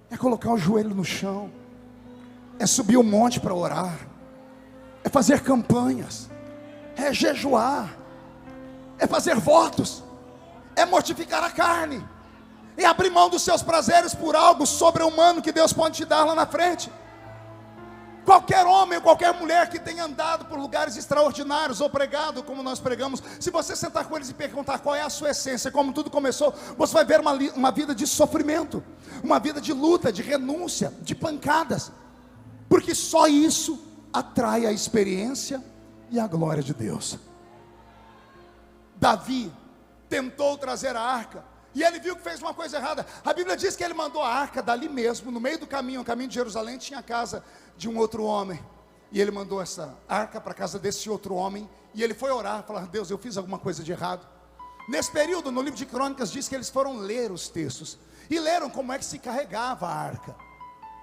[SPEAKER 1] é colocar o joelho no chão, é subir o monte para orar, é fazer campanhas, é jejuar, é fazer votos, é mortificar a carne, é abrir mão dos seus prazeres por algo sobre-humano que Deus pode te dar lá na frente. Qualquer homem ou qualquer mulher que tenha andado por lugares extraordinários ou pregado como nós pregamos, se você sentar com eles e perguntar qual é a sua essência, como tudo começou, você vai ver uma vida de sofrimento, uma vida de luta, de renúncia, de pancadas, porque só isso atrai a experiência e a glória de Deus. Davi tentou trazer a arca, e ele viu que fez uma coisa errada. A Bíblia diz que ele mandou a arca dali mesmo, no meio do caminho, o caminho de Jerusalém tinha a casa de um outro homem, e ele mandou essa arca para a casa desse outro homem, e ele foi orar, falar: Deus, eu fiz alguma coisa de errado. Nesse período, no livro de Crônicas diz que eles foram ler os textos, e leram como é que se carregava a arca.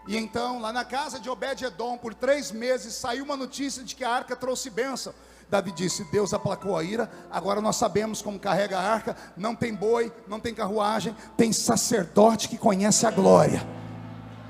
[SPEAKER 1] E então, lá na casa de Obed-Edom, por 3 meses, saiu uma notícia de que a arca trouxe bênção. Davi disse: Deus aplacou a ira, agora nós sabemos como carrega a arca. Não tem boi, não tem carruagem, tem sacerdote que conhece a glória.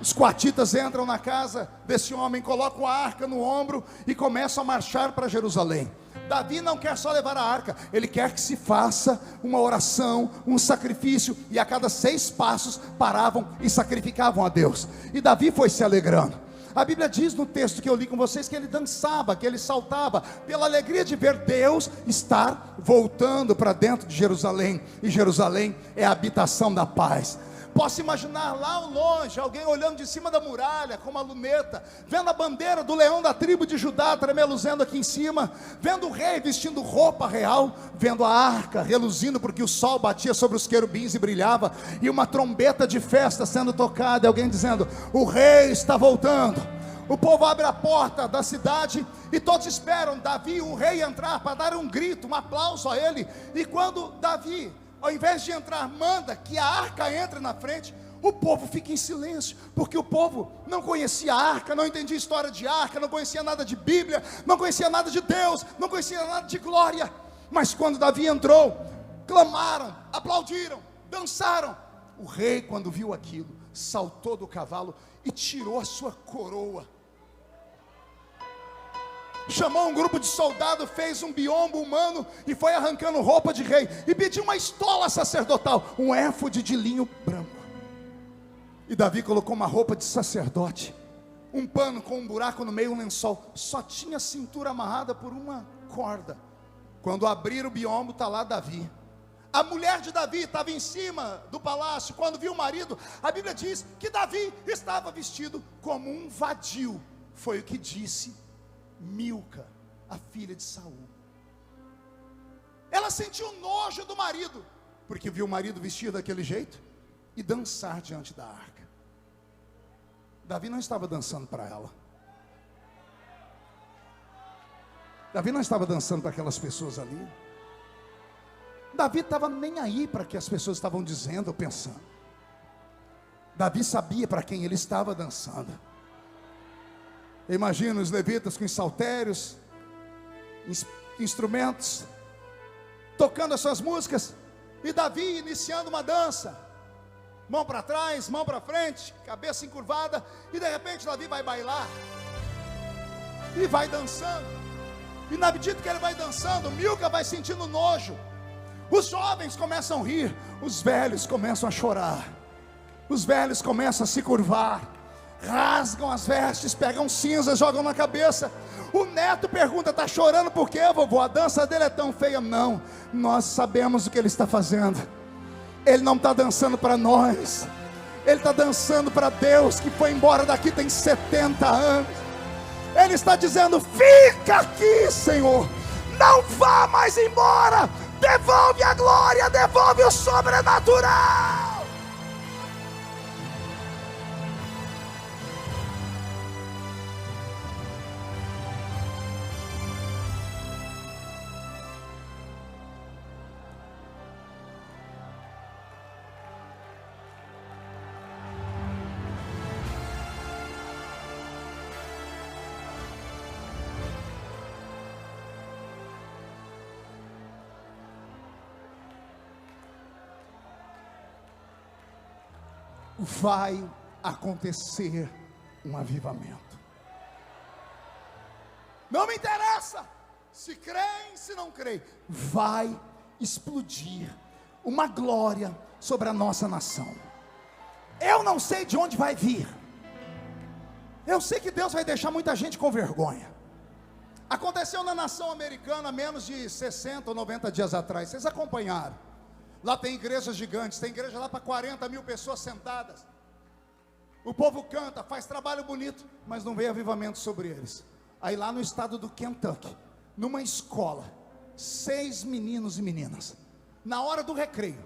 [SPEAKER 1] Os coatitas entram na casa desse homem, colocam a arca no ombro e começam a marchar para Jerusalém. Davi não quer só levar a arca, ele quer que se faça uma oração, um sacrifício, e a cada 6 passos paravam e sacrificavam a Deus. E Davi foi se alegrando. A Bíblia diz no texto que eu li com vocês que ele dançava, que ele saltava, pela alegria de ver Deus estar voltando para dentro de Jerusalém. E Jerusalém é a habitação da paz. Posso imaginar lá ao longe, alguém olhando de cima da muralha, com uma luneta, vendo a bandeira do leão da tribo de Judá tremeluzendo aqui em cima, vendo o rei vestindo roupa real, vendo a arca reluzindo porque o sol batia sobre os querubins e brilhava, e uma trombeta de festa sendo tocada, e alguém dizendo: o rei está voltando. O povo abre a porta da cidade e todos esperam Davi, o rei, entrar para dar um grito, um aplauso a ele. E quando Davi, ao invés de entrar, manda que a arca entre na frente, o povo fica em silêncio, porque o povo não conhecia a arca, não entendia história de arca, não conhecia nada de Bíblia, não conhecia nada de Deus, não conhecia nada de glória. Mas quando Davi entrou, clamaram, aplaudiram, dançaram. O rei, quando viu aquilo, saltou do cavalo e tirou a sua coroa, chamou um grupo de soldados, fez um biombo humano e foi arrancando roupa de rei, e pediu uma estola sacerdotal, um éfode de linho branco. E Davi colocou uma roupa de sacerdote, um pano com um buraco no meio, um lençol, só tinha a cintura amarrada por uma corda. Quando abriram o biombo, está lá Davi. A mulher de Davi estava em cima do palácio. Quando viu o marido, a Bíblia diz que Davi estava vestido como um vadio. Foi o que disse Milca, a filha de Saul. Ela sentiu nojo do marido, porque viu o marido vestido daquele jeito e dançar diante da arca. Davi não estava dançando para ela. Davi não estava dançando para aquelas pessoas ali. Davi estava nem aí para o que as pessoas estavam dizendo ou pensando. Davi sabia para quem ele estava dançando. Imagina os levitas com os saltérios, instrumentos, tocando as suas músicas, e Davi iniciando uma dança, mão para trás, mão para frente, cabeça encurvada, e de repente Davi vai bailar, e vai dançando, e na medida que ele vai dançando, Milca vai sentindo nojo, os jovens começam a rir, os velhos começam a chorar, os velhos começam a se curvar, rasgam as vestes, pegam cinza, jogam na cabeça. O neto pergunta: está chorando por quê, vovô? A dança dele é tão feia. Não, nós sabemos o que ele está fazendo. Ele não está dançando para nós, ele está dançando para Deus, que foi embora daqui tem 70 anos. Ele está dizendo: fica aqui, Senhor, não vá mais embora, devolve a glória, devolve o sobrenatural. Vai acontecer um avivamento. Não me interessa se creem, se não creem. Vai explodir uma glória sobre a nossa nação. Eu não sei de onde vai vir. Eu sei que Deus vai deixar muita gente com vergonha. Aconteceu na nação americana menos de 60 ou 90 dias atrás. Vocês acompanharam? Lá tem igrejas gigantes, tem igreja lá para 40 mil pessoas sentadas. O povo canta, faz trabalho bonito, mas não veio avivamento sobre eles. Aí lá no estado do Kentucky, numa escola, 6 meninos e meninas, na hora do recreio,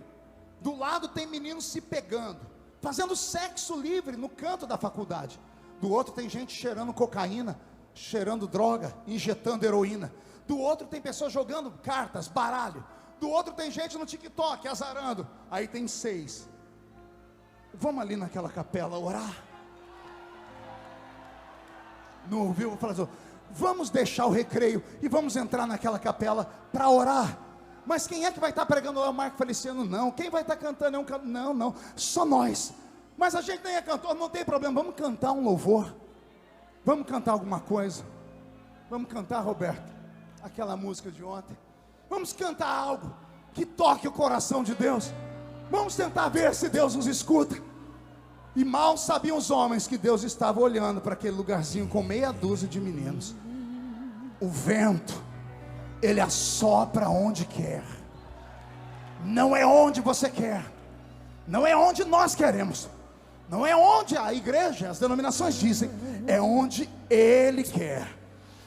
[SPEAKER 1] do lado tem meninos se pegando, fazendo sexo livre no canto da faculdade. Do outro tem gente cheirando cocaína, cheirando droga, injetando heroína. Do outro tem pessoas jogando cartas, baralho. Do outro tem gente no TikTok azarando. Aí tem 6. Vamos ali naquela capela orar. Não ouviu? Vou falar assim: vamos deixar o recreio e vamos entrar naquela capela para orar. Mas quem é que vai estar pregando lá? O Marco Feliciano? Não. Quem vai estar cantando? Não, só nós. Mas a gente nem é cantor, não tem problema. Vamos cantar um louvor. Vamos cantar alguma coisa. Vamos cantar, Roberto, aquela música de ontem. Vamos cantar algo que toque o coração de Deus. Vamos tentar ver se Deus nos escuta. E mal sabiam os homens que Deus estava olhando para aquele lugarzinho com meia dúzia de meninos. O vento, ele assopra onde quer. Não é onde você quer. Não é onde nós queremos. Não é onde a igreja, as denominações dizem. É onde Ele quer.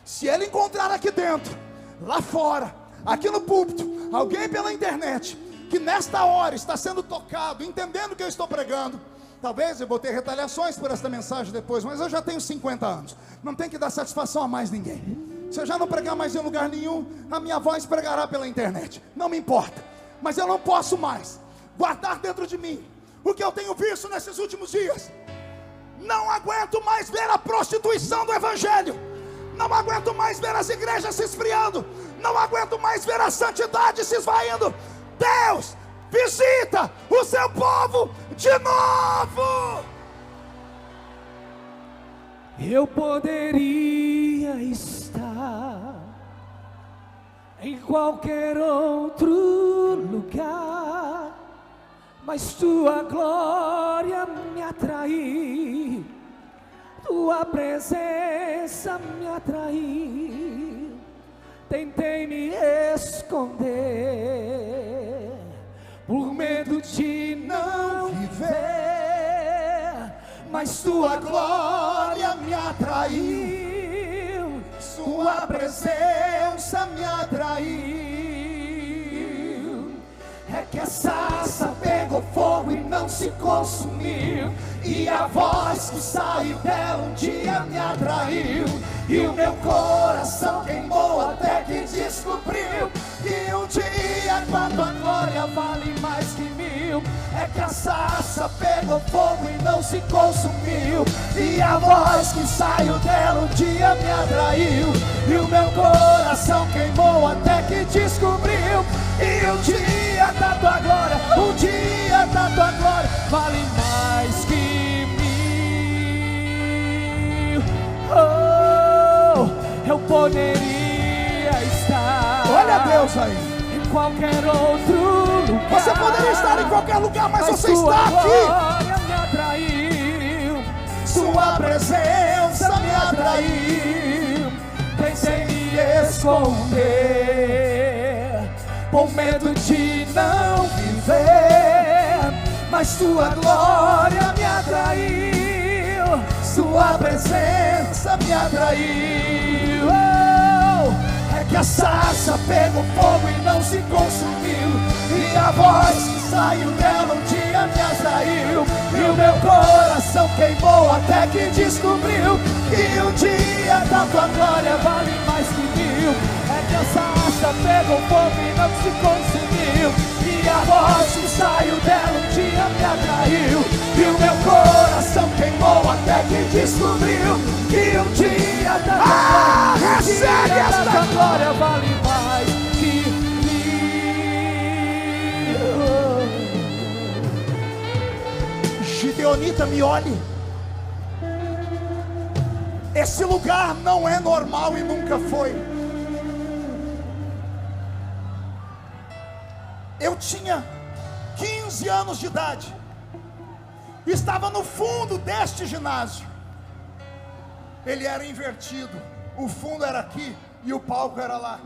[SPEAKER 1] Se Ele encontrar aqui dentro, lá fora, aqui no púlpito, alguém pela internet, que nesta hora está sendo tocado, entendendo o que eu estou pregando. Talvez eu vou ter retaliações por esta mensagem depois, mas eu já tenho 50 anos. Não tem que dar satisfação a mais ninguém. Se eu já não pregar mais em lugar nenhum, a minha voz pregará pela internet. Não me importa. Mas eu não posso mais guardar dentro de mim o que eu tenho visto nesses últimos dias. Não aguento mais ver a prostituição do evangelho. Não aguento mais ver as igrejas se esfriando. Não aguento mais ver a santidade se esvaindo. Deus, visita o seu povo de novo.
[SPEAKER 3] Eu poderia estar em qualquer outro lugar, mas tua glória me atraiu, tua presença me atraiu. Tentei me esconder por medo de não viver, mas tua glória me atraiu, tua presença me atraiu. É que a sarça pegou fogo e não se consumiu, e a voz que saiu dela um dia me atraiu, e o meu coração queimou até que descobriu que um dia com a tua glória vale mais que mil. É que a sarça pegou fogo e não se consumiu, e a voz que saiu dela um dia me atraiu, e o meu coração queimou até que descobriu que um dia da tua glória, um dia da tua glória vale mais que mil. Oh, eu poderia estar,
[SPEAKER 1] Olha Deus aí,
[SPEAKER 3] em qualquer outro lugar.
[SPEAKER 1] você poderia estar em qualquer lugar, mas você
[SPEAKER 3] sua
[SPEAKER 1] está aqui.
[SPEAKER 3] glória me atraiu,
[SPEAKER 1] Sua presença me atraiu.
[SPEAKER 3] Tentei me esconder por medo de não viver, mas tua glória me atraiu, sua presença me atraiu. Oh, é que a sarça pegou fogo e não se consumiu, e a voz que saiu dela um dia me atraiu, e o meu coração queimou até que descobriu que um dia da tua glória vale mais que mil. É que a sarça pegou fogo e não se consumiu, e a voz que saiu dela um dia me atraiu, e o meu coração queimou até que descobriu que um dia da tua glória,
[SPEAKER 1] recebe esta
[SPEAKER 3] tua glória vale mais que mil.
[SPEAKER 1] Gideonita, me olhe. Esse lugar não é normal e nunca foi. Eu tinha 15 anos de idade, estava no fundo deste ginásio. Ele era invertido, o fundo era aqui e o palco era lá.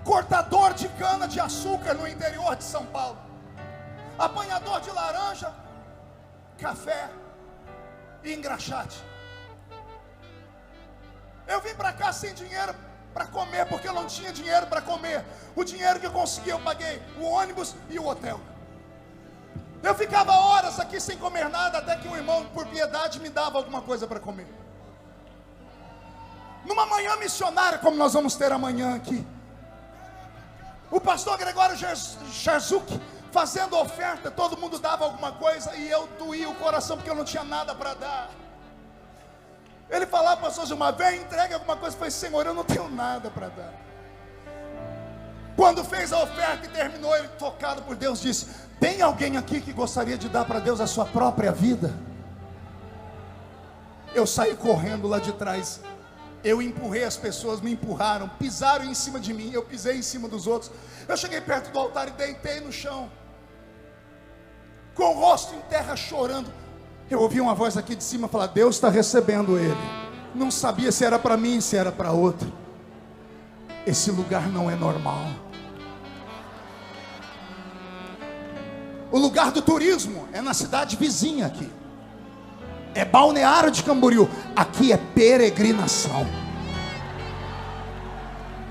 [SPEAKER 1] Cortador de cana de açúcar no interior de São Paulo, apanhador de laranja, café e engraxate. Eu vim para cá sem dinheiro para comer, porque eu não tinha dinheiro para comer. O dinheiro que eu consegui, eu paguei o ônibus e o hotel. Eu ficava horas aqui sem comer nada, até que um irmão, por piedade, me dava alguma coisa para comer. Numa manhã missionária, como nós vamos ter amanhã aqui, o pastor Gregório Jarzuk fazendo oferta, todo mundo dava alguma coisa, e eu doía o coração, porque eu não tinha nada para dar. Ele falava, pastor Gilmar, vem, entrega alguma coisa. Eu falei, Senhor, eu não tenho nada para dar. Quando fez a oferta e terminou, ele, tocado por Deus, disse: tem alguém aqui que gostaria de dar para Deus a sua própria vida? Eu saí correndo lá de trás. Eu empurrei as pessoas, me empurraram, pisaram em cima de mim, eu pisei em cima dos outros. Eu cheguei perto do altar e deitei no chão, com o rosto em terra, chorando. Eu ouvi uma voz aqui de cima falar: Deus está recebendo ele. Não sabia se era para mim, se era para outro. Esse lugar não é normal. O lugar do turismo é na cidade vizinha aqui. É Balneário de Camboriú. Aqui é peregrinação.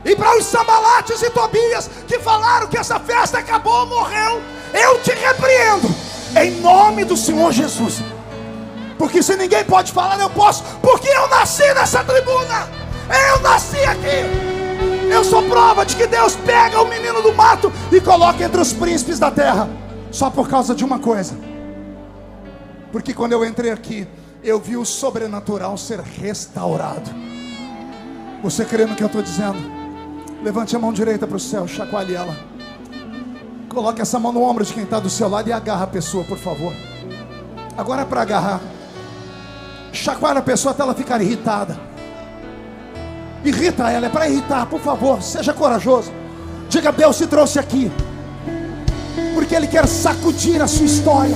[SPEAKER 1] E para os Sambalates e Tobias que falaram que essa festa acabou, morreu, eu te repreendo em nome do Senhor Jesus. Porque se ninguém pode falar, eu posso. Porque eu nasci nessa tribuna. Eu nasci aqui. Eu sou prova de que Deus pega o menino do mato e coloca entre os príncipes da terra. Só por causa de uma coisa. Porque quando eu entrei aqui, eu vi o sobrenatural ser restaurado. Você crê no que eu estou dizendo? Levante a mão direita para o céu, chacoalhe ela. Coloque essa mão no ombro de quem está do seu lado e agarra a pessoa, por favor. Agora é para agarrar. Chacoalhe a pessoa até ela ficar irritada. Irrita ela, é para irritar, por favor, seja corajoso. Diga: Deus te trouxe aqui porque Ele quer sacudir a sua história.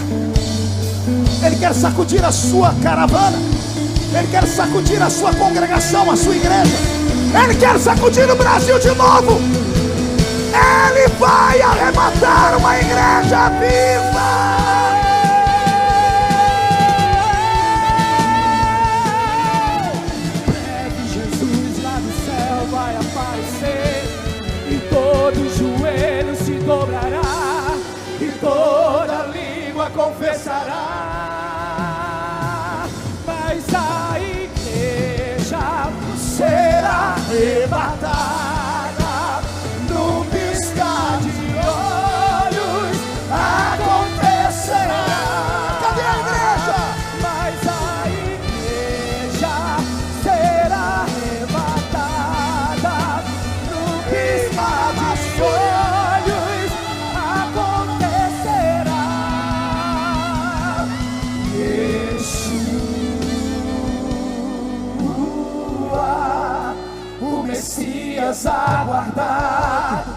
[SPEAKER 1] Ele quer sacudir a sua caravana. Ele quer sacudir a sua congregação, a sua igreja. Ele quer sacudir o Brasil de novo. Ele vai arrebatar uma igreja viva.
[SPEAKER 3] Breve Jesus lá do céu vai aparecer, e todo joelho se dobrará, e toda língua confessará. Mas a igreja será arrebatada num piscar de olhos. Acontecerá.
[SPEAKER 1] Cadê a igreja?
[SPEAKER 3] Mas a igreja será arrebatada num piscar de olhos. Acontecerá. Yeshua, o Messias aguardado,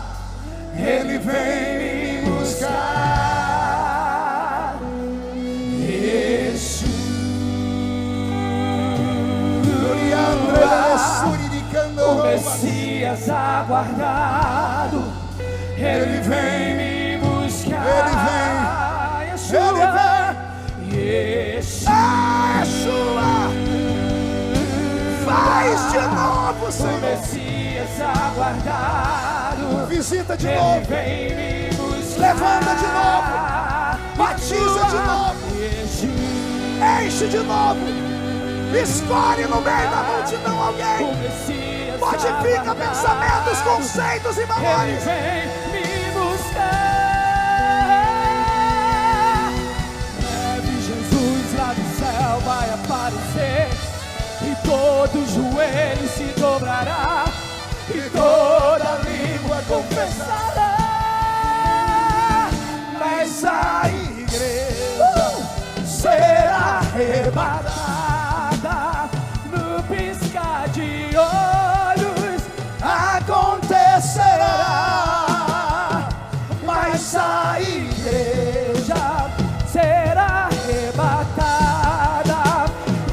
[SPEAKER 3] Ele vem me buscar. Yeshua, o Messias aguardado, Ele vem me buscar.
[SPEAKER 1] Ele vem.
[SPEAKER 3] Yeshua,
[SPEAKER 1] Faz de novo,
[SPEAKER 3] o
[SPEAKER 1] Senhor.
[SPEAKER 3] Messias aguardado,
[SPEAKER 1] Visita de
[SPEAKER 3] Ele
[SPEAKER 1] novo.
[SPEAKER 3] vem me buscar.
[SPEAKER 1] Levanta de novo. Batiza de novo. Enche de novo. Escolhe no meio da multidão alguém. Modifica pensamentos, conceitos e
[SPEAKER 3] Ele
[SPEAKER 1] valores.
[SPEAKER 3] vem me buscar. Breve Jesus lá do céu vai aparecer, e todo joelho se dobrará, e toda língua confessará. Mas a igreja será arrebatada no piscar de olhos. Acontecerá. Mas a igreja será arrebatada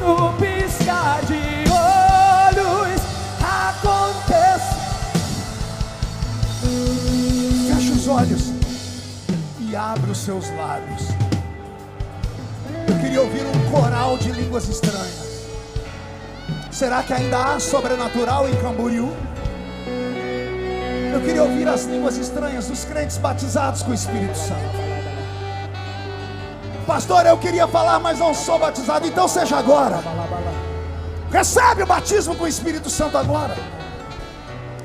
[SPEAKER 3] no piscar de olhos.
[SPEAKER 1] Feche os olhos e abre os seus lábios. Eu queria ouvir um coral de línguas estranhas. Será que ainda há sobrenatural em Camboriú? Eu queria ouvir as línguas estranhas dos crentes batizados com o Espírito Santo. Pastor, eu queria falar, mas não sou batizado. Então seja agora. Recebe o batismo com o Espírito Santo agora.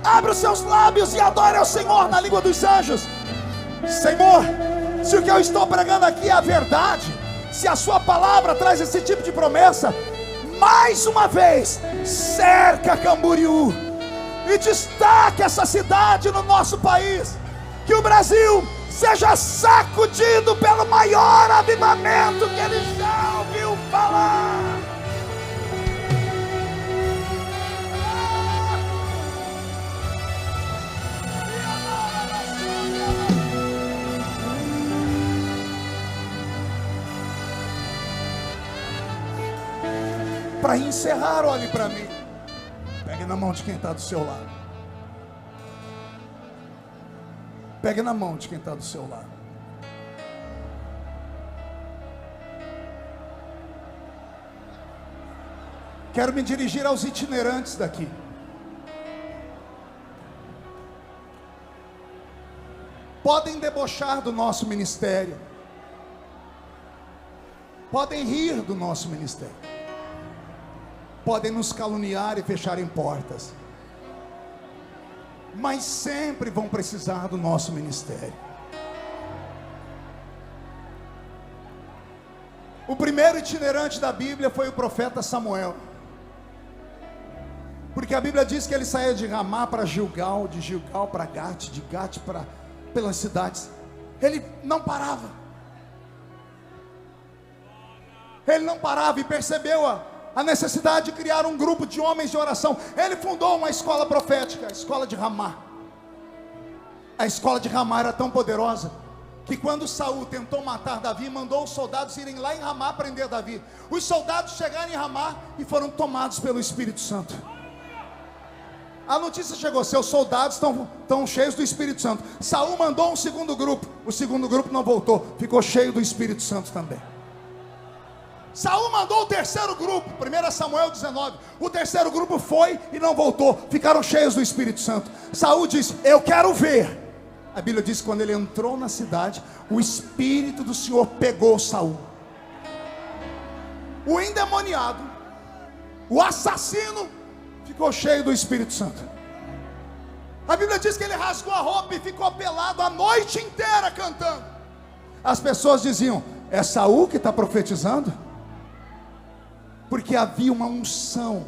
[SPEAKER 1] Abre os seus lábios e adore ao Senhor na língua dos anjos. Senhor, se o que eu estou pregando aqui é a verdade, se a sua palavra traz esse tipo de promessa, mais uma vez, cerca Camboriú,
[SPEAKER 3] e destaque essa cidade no nosso país. Que o Brasil seja sacudido pelo maior avivamento que ele já ouviu falar. Para encerrar, olhe para mim. Pegue na mão de quem está do seu lado. Pegue na mão de quem está do seu lado. Quero me dirigir aos itinerantes daqui. Podem debochar do nosso ministério. Podem rir do nosso ministério. Podem nos caluniar e fecharem portas, mas sempre vão precisar do nosso ministério. O primeiro itinerante da Bíblia foi o profeta Samuel, porque a Bíblia diz que ele saía de Ramá para Gilgal, de Gilgal para Gate, de Gate para pelas cidades. Ele não parava. Ele não parava e percebeu a necessidade de criar um grupo de homens de oração. Ele fundou uma escola profética, a escola de Ramá. A escola de Ramá era tão poderosa que quando Saul tentou matar Davi, mandou os soldados irem lá em Ramá prender Davi. Os soldados chegaram em Ramá e foram tomados pelo Espírito Santo. A notícia chegou: seus soldados estão cheios do Espírito Santo. Saul mandou um segundo grupo. O segundo grupo não voltou, ficou cheio do Espírito Santo também. Saul mandou o terceiro grupo, 1 Samuel 19. O terceiro grupo foi e não voltou, ficaram cheios do Espírito Santo. Saul disse: eu quero ver. A Bíblia diz que quando ele entrou na cidade, o Espírito do Senhor pegou Saul. O endemoniado, o assassino, ficou cheio do Espírito Santo. A Bíblia diz que ele rasgou a roupa e ficou pelado a noite inteira cantando. As pessoas diziam: é Saul que está profetizando? Porque havia uma unção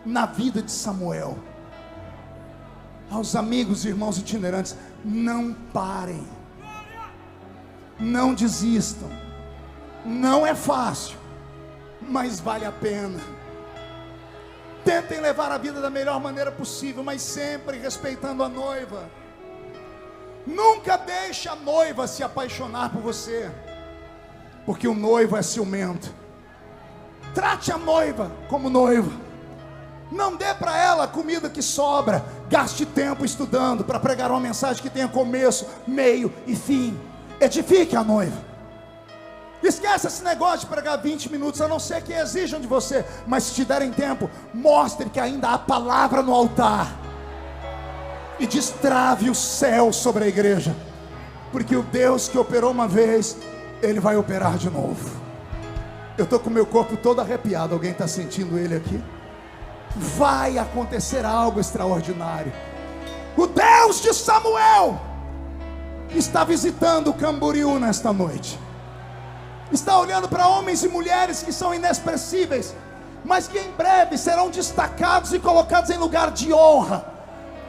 [SPEAKER 3] na vida de Samuel. Aos amigos e irmãos itinerantes, não parem, não desistam. Não é fácil, mas vale a pena. Tentem levar a vida da melhor maneira possível, mas sempre respeitando a noiva. Nunca deixe a noiva se apaixonar por você, porque o noivo é ciumento. Trate a noiva como noiva. Não dê para ela comida que sobra. Gaste tempo estudando para pregar uma mensagem que tenha começo, meio e fim. Edifique a noiva. Esquece esse negócio de pregar 20 minutos, a não ser que exijam de você. Mas se te derem tempo, mostre que ainda há palavra no altar. E destrave o céu sobre a igreja. Porque o Deus que operou uma vez, Ele vai operar de novo. Eu estou com o meu corpo todo arrepiado. Alguém está sentindo ele aqui? Vai acontecer algo extraordinário. O Deus de Samuel está visitando Camboriú nesta noite. Está olhando para homens e mulheres que são inexpressíveis, mas que em breve serão destacados e colocados em lugar de honra.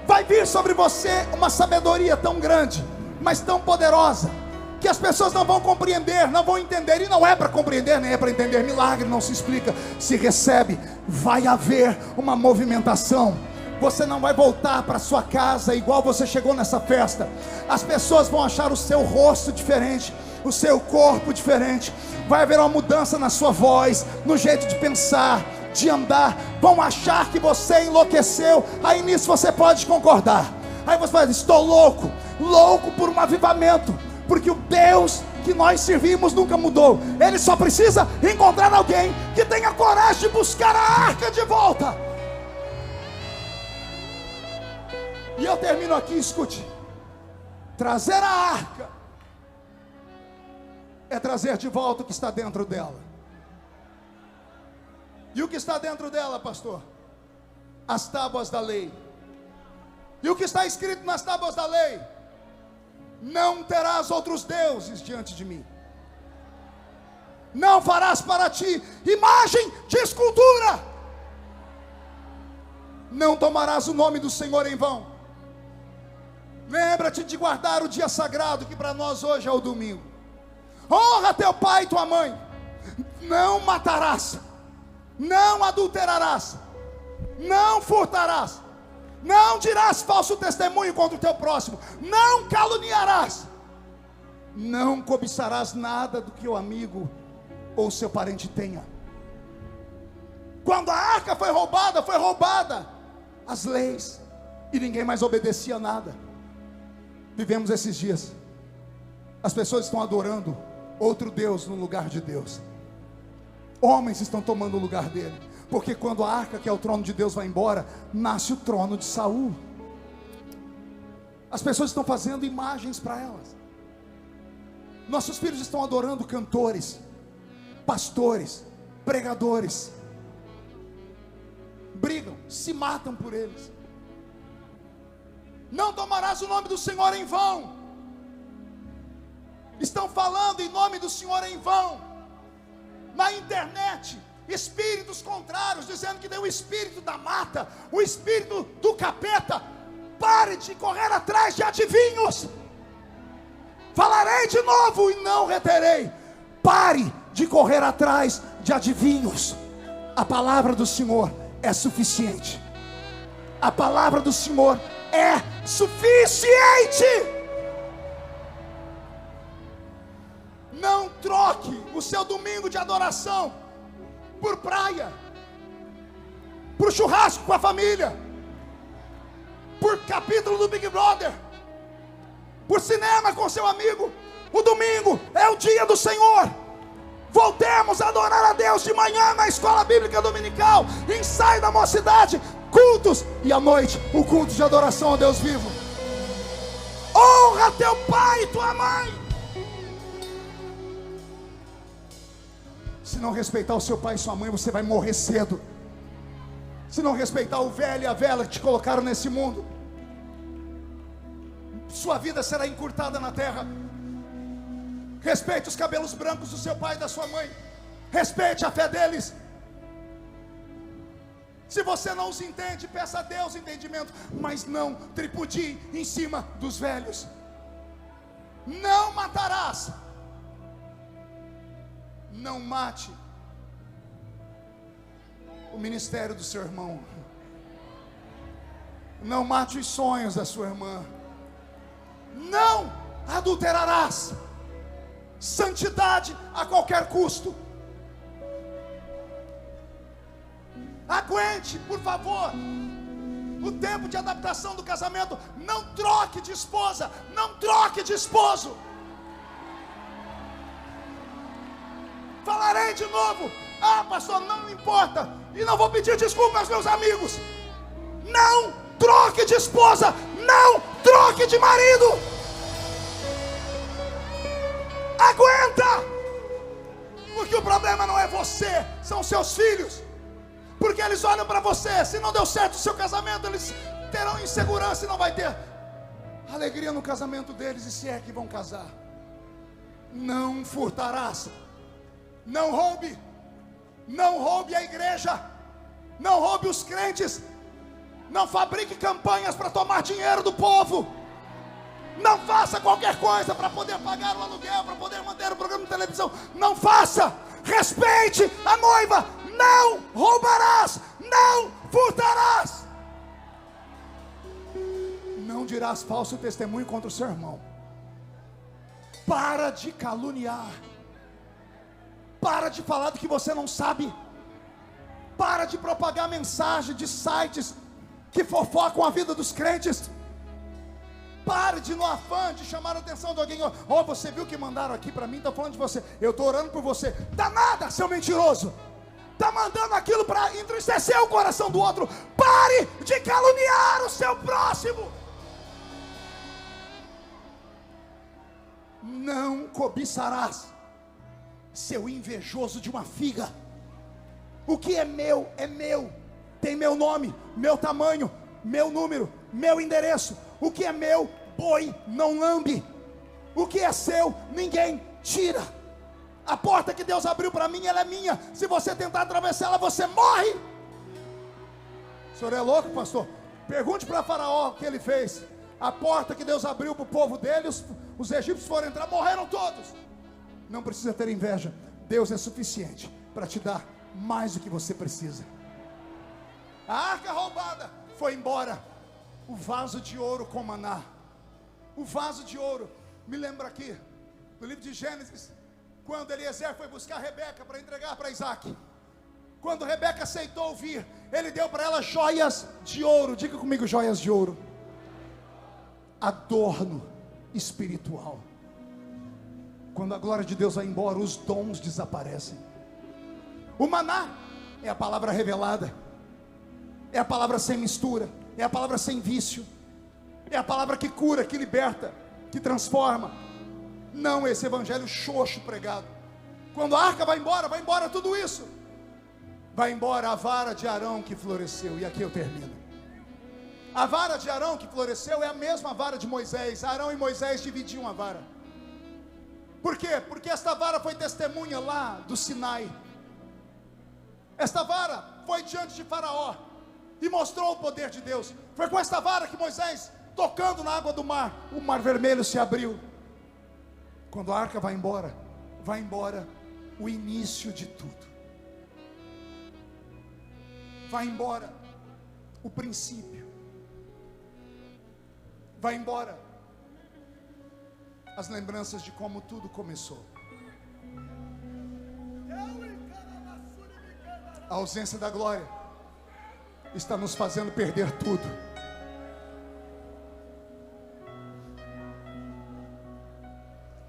[SPEAKER 3] Vai vir sobre você uma sabedoria tão grande, mas tão poderosa, que as pessoas não vão compreender, não vão entender. E não é para compreender, nem é para entender. Milagre não se explica, se recebe. Vai haver uma movimentação. Você não vai voltar para sua casa igual você chegou nessa festa. As pessoas vão achar o seu rosto diferente, o seu corpo diferente. Vai haver uma mudança na sua voz, no jeito de pensar, de andar. Vão achar que você enlouqueceu. Aí nisso você pode concordar. Aí você vai dizer: estou louco, louco por um avivamento. Porque o Deus que nós servimos nunca mudou. Ele só precisa encontrar alguém que tenha coragem de buscar a arca de volta. E eu termino aqui, escute. Trazer a arca é trazer de volta o que está dentro dela. E o que está dentro dela, pastor? As tábuas da lei. E o que está escrito nas tábuas da lei? Não terás outros deuses diante de mim. Não farás para ti imagem de escultura.
[SPEAKER 1] Não tomarás o nome do Senhor em vão. Lembra-te de guardar o dia sagrado, que para nós hoje é o domingo. Honra teu pai e tua mãe. Não matarás. Não adulterarás. Não furtarás. Não dirás falso testemunho contra o teu próximo. Não caluniarás. Não cobiçarás nada do que o amigo ou seu parente tenha. Quando a arca foi roubada as leis, e ninguém mais obedecia nada. Vivemos esses dias, as pessoas estão adorando outro Deus no lugar de Deus. Homens estão tomando o lugar dele, porque quando a arca, que é o trono de Deus, vai embora, nasce o trono de Saul. As pessoas estão fazendo imagens para elas. Nossos filhos estão adorando cantores, pastores, pregadores. Brigam, se matam por eles. Não tomarás o nome do Senhor em vão. Estão falando em nome do Senhor em vão. Na internet, espíritos contrários, dizendo que tem o espírito da mata, o espírito do capeta. Pare de correr atrás de adivinhos. Falarei de novo e não reterei. Pare de correr atrás de adivinhos. A palavra do Senhor é suficiente. A palavra do Senhor é suficiente. Não troque o seu domingo de adoração por praia, por churrasco com a família, por capítulo do Big Brother, por cinema com seu amigo. O domingo é o dia do Senhor. Voltemos a adorar a Deus de manhã na escola bíblica dominical, ensaio da mocidade, cultos, e à noite o culto de adoração a Deus vivo. Honra teu pai e tua mãe. Se não respeitar o seu pai e sua mãe, você vai morrer cedo. Se não respeitar o velho e a velha que te colocaram nesse mundo, sua vida será encurtada na terra. Respeite os cabelos brancos do seu pai e da sua mãe. Respeite a fé deles. Se você não os entende, peça a Deus entendimento, mas não tripudie em cima dos velhos. Não matarás. Não mate o ministério do seu irmão. Não mate os sonhos da sua irmã. Não adulterarás. Santidade a qualquer custo. Aguente, por favor, o tempo de adaptação do casamento. Não troque de esposa, não troque de esposo. Falarei de novo. Ah, pastor, não importa. E não vou pedir desculpa aos meus amigos. Não troque de esposa, não troque de marido. Aguenta. Porque o problema não é você, são seus filhos. Porque eles olham para você. Se não deu certo o seu casamento, eles terão insegurança e não vai ter alegria no casamento deles, e se é que vão casar. Não furtarás. Não roube. Não roube a igreja. Não roube os crentes. Não fabrique campanhas para tomar dinheiro do povo. Não faça qualquer coisa para poder pagar o aluguel, para poder manter o programa de televisão. Não faça. Respeite a noiva. Não roubarás. Não furtarás. Não dirás falso testemunho contra o seu irmão. Para de caluniar. Para de falar do que você não sabe. Para de propagar mensagem de sites que fofocam a vida dos crentes. Pare de, no afã de chamar a atenção de alguém. Oh, você viu que mandaram aqui para mim, estão falando de você. Eu estou orando por você. Danada, seu mentiroso. Está mandando aquilo para entristecer o coração do outro. Pare de caluniar o seu próximo. Não cobiçarás, seu invejoso de uma figa. O que é meu, tem meu nome, meu tamanho, meu número, meu endereço. O que é meu, boi não lambe. O que é seu, ninguém tira. A porta que Deus abriu para mim, ela é minha. Se você tentar atravessar ela, você morre.
[SPEAKER 3] senhor é louco, pastor? Pergunte para Faraó o que ele fez. A porta que Deus abriu para o povo dele, os egípcios foram entrar, morreram todos. Não precisa ter inveja. Deus é suficiente para te dar mais do que você precisa. A arca roubada foi embora. O vaso de ouro com maná. O vaso de ouro. Me lembra aqui, no livro de Gênesis, quando Eliezer foi buscar Rebeca para entregar para Isaac. Quando Rebeca aceitou vir, ele deu para ela joias de ouro. Diga comigo, joias de ouro. Adorno espiritual. Quando a glória de Deus vai embora, os dons desaparecem. O maná é a palavra revelada, é a palavra sem mistura, é a palavra sem vício, é a palavra que cura, que liberta, que transforma. Não esse evangelho xoxo pregado. Quando a arca vai embora tudo isso. Vai embora a vara de Arão que floresceu. E aqui eu termino. A vara de Arão que floresceu é a mesma vara de Moisés. Arão e Moisés dividiam a vara. Por quê? Porque esta vara foi testemunha lá do Sinai. Esta vara foi diante de Faraó e mostrou o poder de Deus. Foi com esta vara que Moisés, tocando na água do mar, o mar vermelho se abriu. Quando a arca vai embora o início de tudo. Vai embora o princípio. Vai embora as lembranças de como tudo começou. A ausência da glória está nos fazendo perder tudo.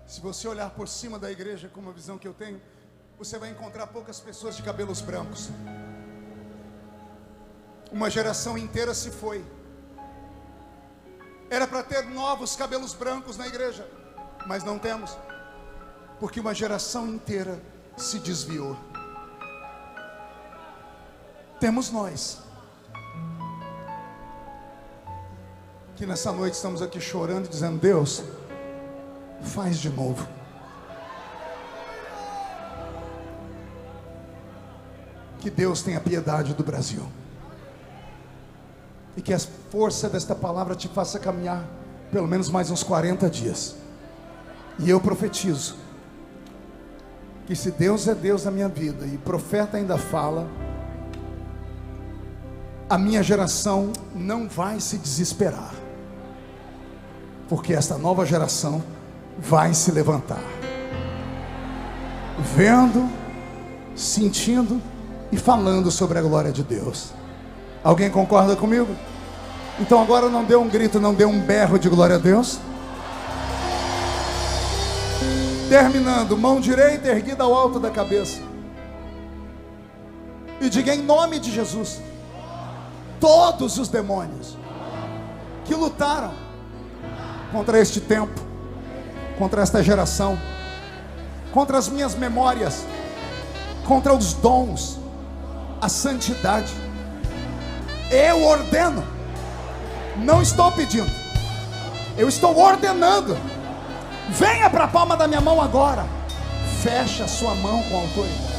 [SPEAKER 3] Se você olhar por cima da igreja com uma visão que eu tenho, você vai encontrar poucas pessoas de cabelos brancos. Uma geração inteira se foi. Era para ter novos cabelos brancos na igreja, mas não temos, porque uma geração inteira se desviou. Temos nós, que nessa noite estamos aqui chorando e dizendo: Deus, faz de novo. Que Deus tenha piedade do Brasil. E que a força desta palavra te faça caminhar pelo menos mais uns 40 dias. E eu profetizo que se Deus é Deus na minha vida e o profeta ainda fala, a minha geração não vai se desesperar, porque esta nova geração vai se levantar, vendo, sentindo e falando sobre a glória de Deus. Alguém concorda comigo? Então agora não dê um grito, não dê um berro de glória a Deus. Terminando, mão direita erguida ao alto da cabeça, e diga em nome de Jesus: todos os demônios que lutaram contra este tempo, contra esta geração, contra as minhas memórias, contra os dons, a santidade, eu ordeno, não estou pedindo, eu estou ordenando. Venha para a palma da minha mão agora. Feche a sua mão com autoridade.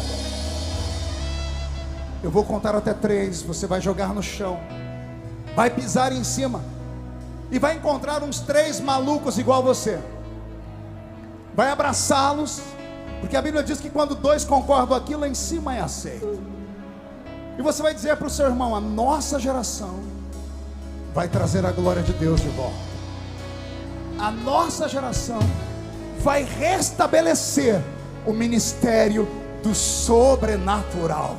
[SPEAKER 3] Eu vou contar até 3. Você vai jogar no chão, vai pisar em cima e vai encontrar uns 3 malucos igual você. Vai abraçá-los, porque a Bíblia diz que quando 2 concordam aqui, lá em cima é aceito. E você vai dizer para o seu irmão: a nossa geração vai trazer a glória de Deus de volta. A nossa geração vai restabelecer o ministério do sobrenatural.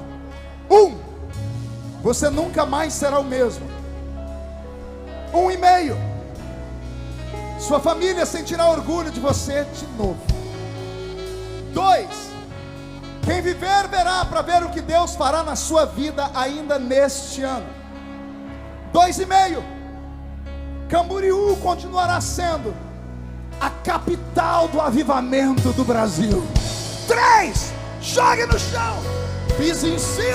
[SPEAKER 3] Você nunca mais será o mesmo. 1,5. Sua família sentirá orgulho de você de novo. 2. Quem viver verá para ver o que Deus fará na sua vida ainda neste ano. 2,5. Camboriú continuará sendo a capital do avivamento do Brasil. 3. Jogue no chão, pise em cima.